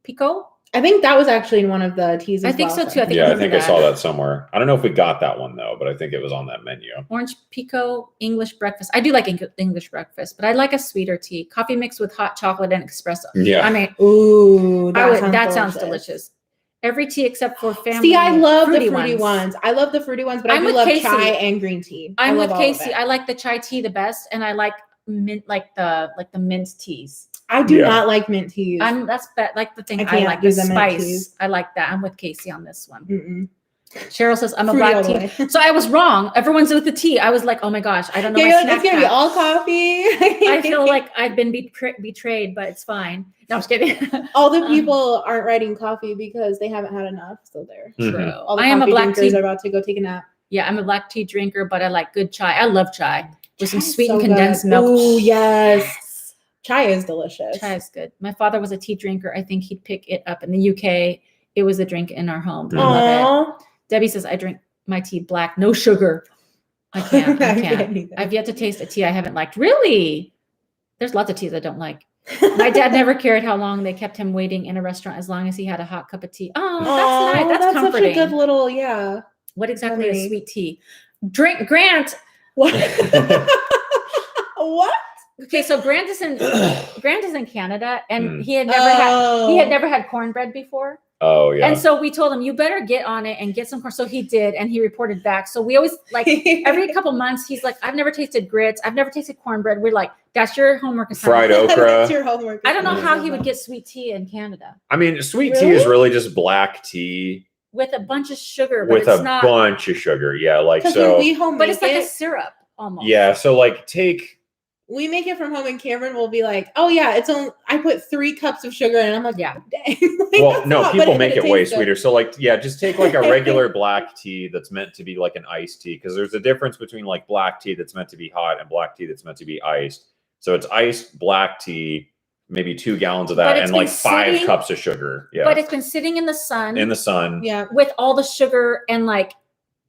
pico. I think that was actually in one of the teas. I as think well, so too. I think Yeah, I remember think I that. saw that somewhere. I don't know if we got that one though, but I think it was on that menu. Orange pico English breakfast. I do like English breakfast, but I like a sweeter tea. Coffee mixed with hot chocolate and espresso. Yeah. I mean, Ooh, that sounds delicious. Every tea except for family. See, I love fruity the fruity ones. I love the fruity ones, but I'm I do with love Casey. chai and green tea. I'm I with love all of Casey. it. I like the chai tea the best, and I like mint, like the mint teas. I do Yeah. not like mint teas. Like the thing I I, can't like do the the mint spice. teas. I like that. I'm with Casey on this one. Mm-mm. Cheryl says I'm a Fruity all black the tea. way. So I was wrong. Everyone's with the tea. I was like, oh my gosh, I don't know. Yeah, my you're like, snack it's gonna be pack. all coffee. I feel like I've been betrayed, but it's fine. No, I'm just kidding. all the people aren't writing coffee because they haven't had enough. So they're True. Mhm. all the I am a coffee black drinkers tea. are about to go take a nap. Yeah, I'm a black tea drinker, but I like good chai. I love chai with some Chai is sweetened so condensed good. milk. Ooh, yes. Chai is delicious. Chai is good. My father was a tea drinker. I think he'd pick it up in the UK. It was a drink in our home. I love it. Aww. Debbie says I drink my tea black, no sugar. I can't. I I can't. can't either. I've yet to taste a tea I haven't liked. Really? There's lots of teas I don't like. My dad never cared how long they kept him waiting in a restaurant as long as he had a hot cup of tea. Oh, that's nice. That's comforting. such a good little, yeah. What exactly memory. is sweet tea? Drink Grant. What? What? Okay, so Grant is in Canada, and he had never had cornbread before. Oh yeah. And so we told him, you better get on it and get some corn. So he did, and he reported back. So we always like every couple months, he's like, I've never tasted grits. I've never tasted cornbread. We're like, that's your homework assignment. Fried okra. That's your homework. I don't know how he would get sweet tea in Canada I mean, sweet tea is really just black tea with a bunch of sugar, but with it's a not. bunch of sugar. Yeah, like 'Cause so. when we home But make it's like a it, syrup almost. Yeah, so like we make it from home, and Cameron will be like, "Oh yeah, it's only I put 3 cups of sugar in." And I'm like, Yeah. Dang. Like, well, that's no, not- people but make it tastes way good. sweeter. So like, yeah, just take like a regular black tea that's meant to be like an iced tea, because there's a difference between like black tea that's meant to be hot and black tea that's meant to be iced. So it's iced black tea, maybe 2 gallons of But that, it's and been like 5 sitting- cups of sugar. Yeah, But it's been sitting in the sun. in the sun. Yeah. With all the sugar, and like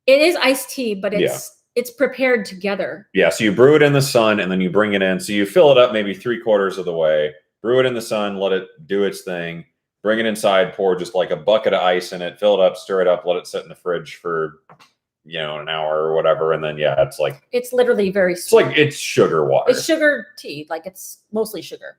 it is iced tea, but it's prepared together. Yeah, so you brew it in the sun and then you bring it in. So you fill it up maybe 3/4 of the way, brew it in the sun, let it do its thing, bring it inside, pour just like a bucket of ice in it, fill it up, stir it up, let it sit in the fridge for, an hour or whatever. And then, It's literally very it's sweet. like, it's sugar water. It's sugar tea, like it's mostly sugar.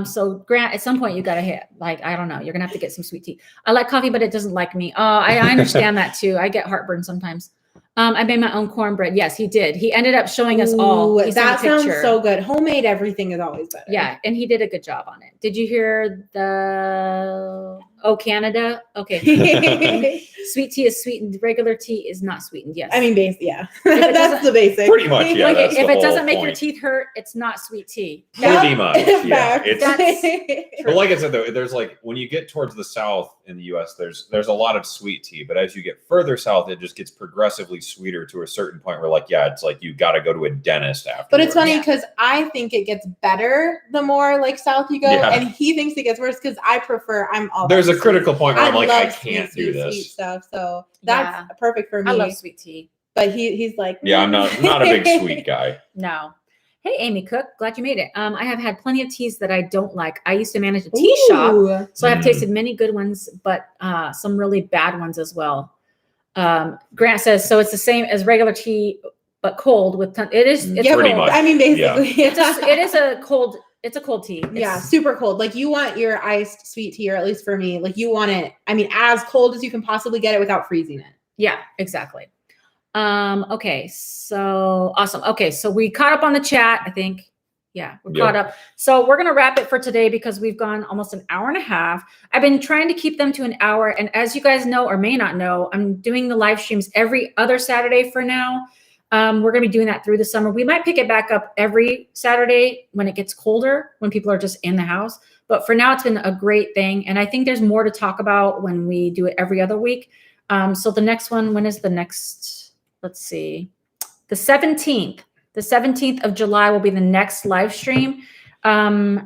So Grant, at some point you gotta hit, like, I don't know, you're gonna have to get some sweet tea. I like coffee, but it doesn't like me. Oh, I understand that too. I get heartburn sometimes. I made my own cornbread. Yes, he did. He ended up showing us all. He sent That a sounds picture. so good. Homemade everything is always better. Yeah, and he did a good job on it. Did you hear the Canada? Okay. Sweet tea is sweetened. Regular tea is not sweetened. Yes. I mean, yeah. it That's the basic. Pretty much, yeah. like, that's if the it whole doesn't make your point. teeth hurt, it's not sweet tea. Pretty much, yeah. Fact. It's but like I said though, there's like when you get towards the south in the U.S., there's a lot of sweet tea, but as you get further south, it just gets progressively sweeter to a certain point where it's like you got to go to a dentist after. But it's funny Yeah. because I think it gets better the more like south you go, Yeah. and he thinks it gets worse because I'm all. There's about a critical point where I'm like, I love can't sweet, do sweet, this. sweet stuff. So that's Yeah. perfect for me. I love sweet tea. But he's like, Yeah, I'm not a big sweet guy. No. Hey, Amy Cook, glad you made it. I have had plenty of teas that I don't like. I used to manage a tea shop, Ooh. so I've Mm. tasted many good ones, but some really bad ones as well. Grant says, so it's the same as regular tea, but cold with it is. It's Yeah, Pretty cold. much. I mean, basically, It is a cold. It's a cold tea. Yeah, It's- super cold. Like you want your iced sweet tea, or at least for me, like you want it. I mean, as cold as you can possibly get it without freezing it. Yeah, exactly. Okay, so awesome. Okay, so we caught up on the chat, I think. Yeah, we're caught up. So we're going to wrap it for today because we've gone almost an hour and a half. I've been trying to keep them to an hour. And as you guys know or may not know, I'm doing the live streams every other Saturday for now. We're going to be doing that through the summer. We might pick it back up every Saturday when it gets colder, when people are just in the house. But for now, it's been a great thing. And I think there's more to talk about when we do it every other week. So the next one, when is the next? Let's see. The 17th. The 17th of July will be the next live stream.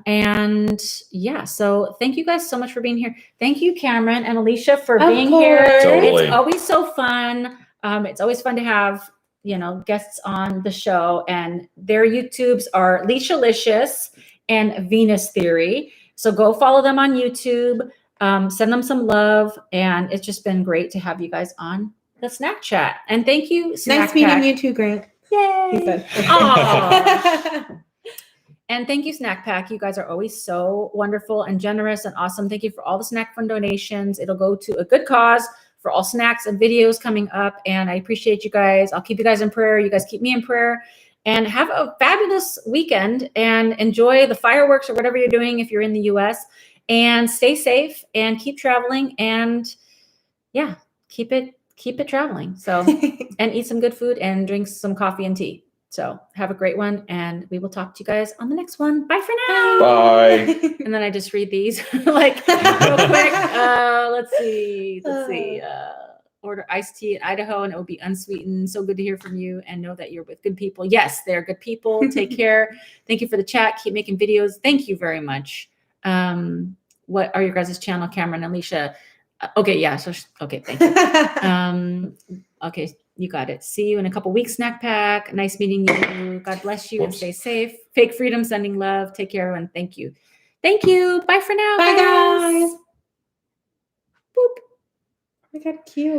And yeah, so thank you guys so much for being here. Thank you, Cameron and Alicia, for Of being course. here. Totally. It's always so fun. It's always fun to have, guests on the show, and their YouTubes are Leishalicious and Venus Theory. So go follow them on YouTube. Send them some love. And it's just been great to have you guys on the Snack Chat. And thank you, Snack Nice meeting Pack. you too, Grant. Yay. He said. Aw. And thank you, Snack Pack. You guys are always so wonderful and generous and awesome. Thank you for all the snack fund donations. It'll go to a good cause for all snacks and videos coming up. And I appreciate you guys. I'll keep you guys in prayer. You guys keep me in prayer. And have a fabulous weekend and enjoy the fireworks or whatever you're doing if you're in the US. And stay safe and keep traveling. And yeah, keep it traveling. So, and eat some good food and drink some coffee and tea. So have a great one, and we will talk to you guys on the next one. Bye for now. Bye. And then I just read these like real quick. Let's see. Order iced tea in Idaho, and it will be unsweetened. So good to hear from you and know that you're with good people. Yes, they're good people. Take care. Thank you for the chat. Keep making videos. Thank you very much. What are your guys' channel, Cameron and Alicia? Okay, yeah. So okay, thank you. Okay, You got it. See you in a couple weeks, Snack Pack. Nice meeting you. God bless you and Whoops. stay safe. Fake Freedom, sending love. Take care, everyone. Thank you. Thank you. Bye for now. Bye, guys. Boop. Oh my God, cute.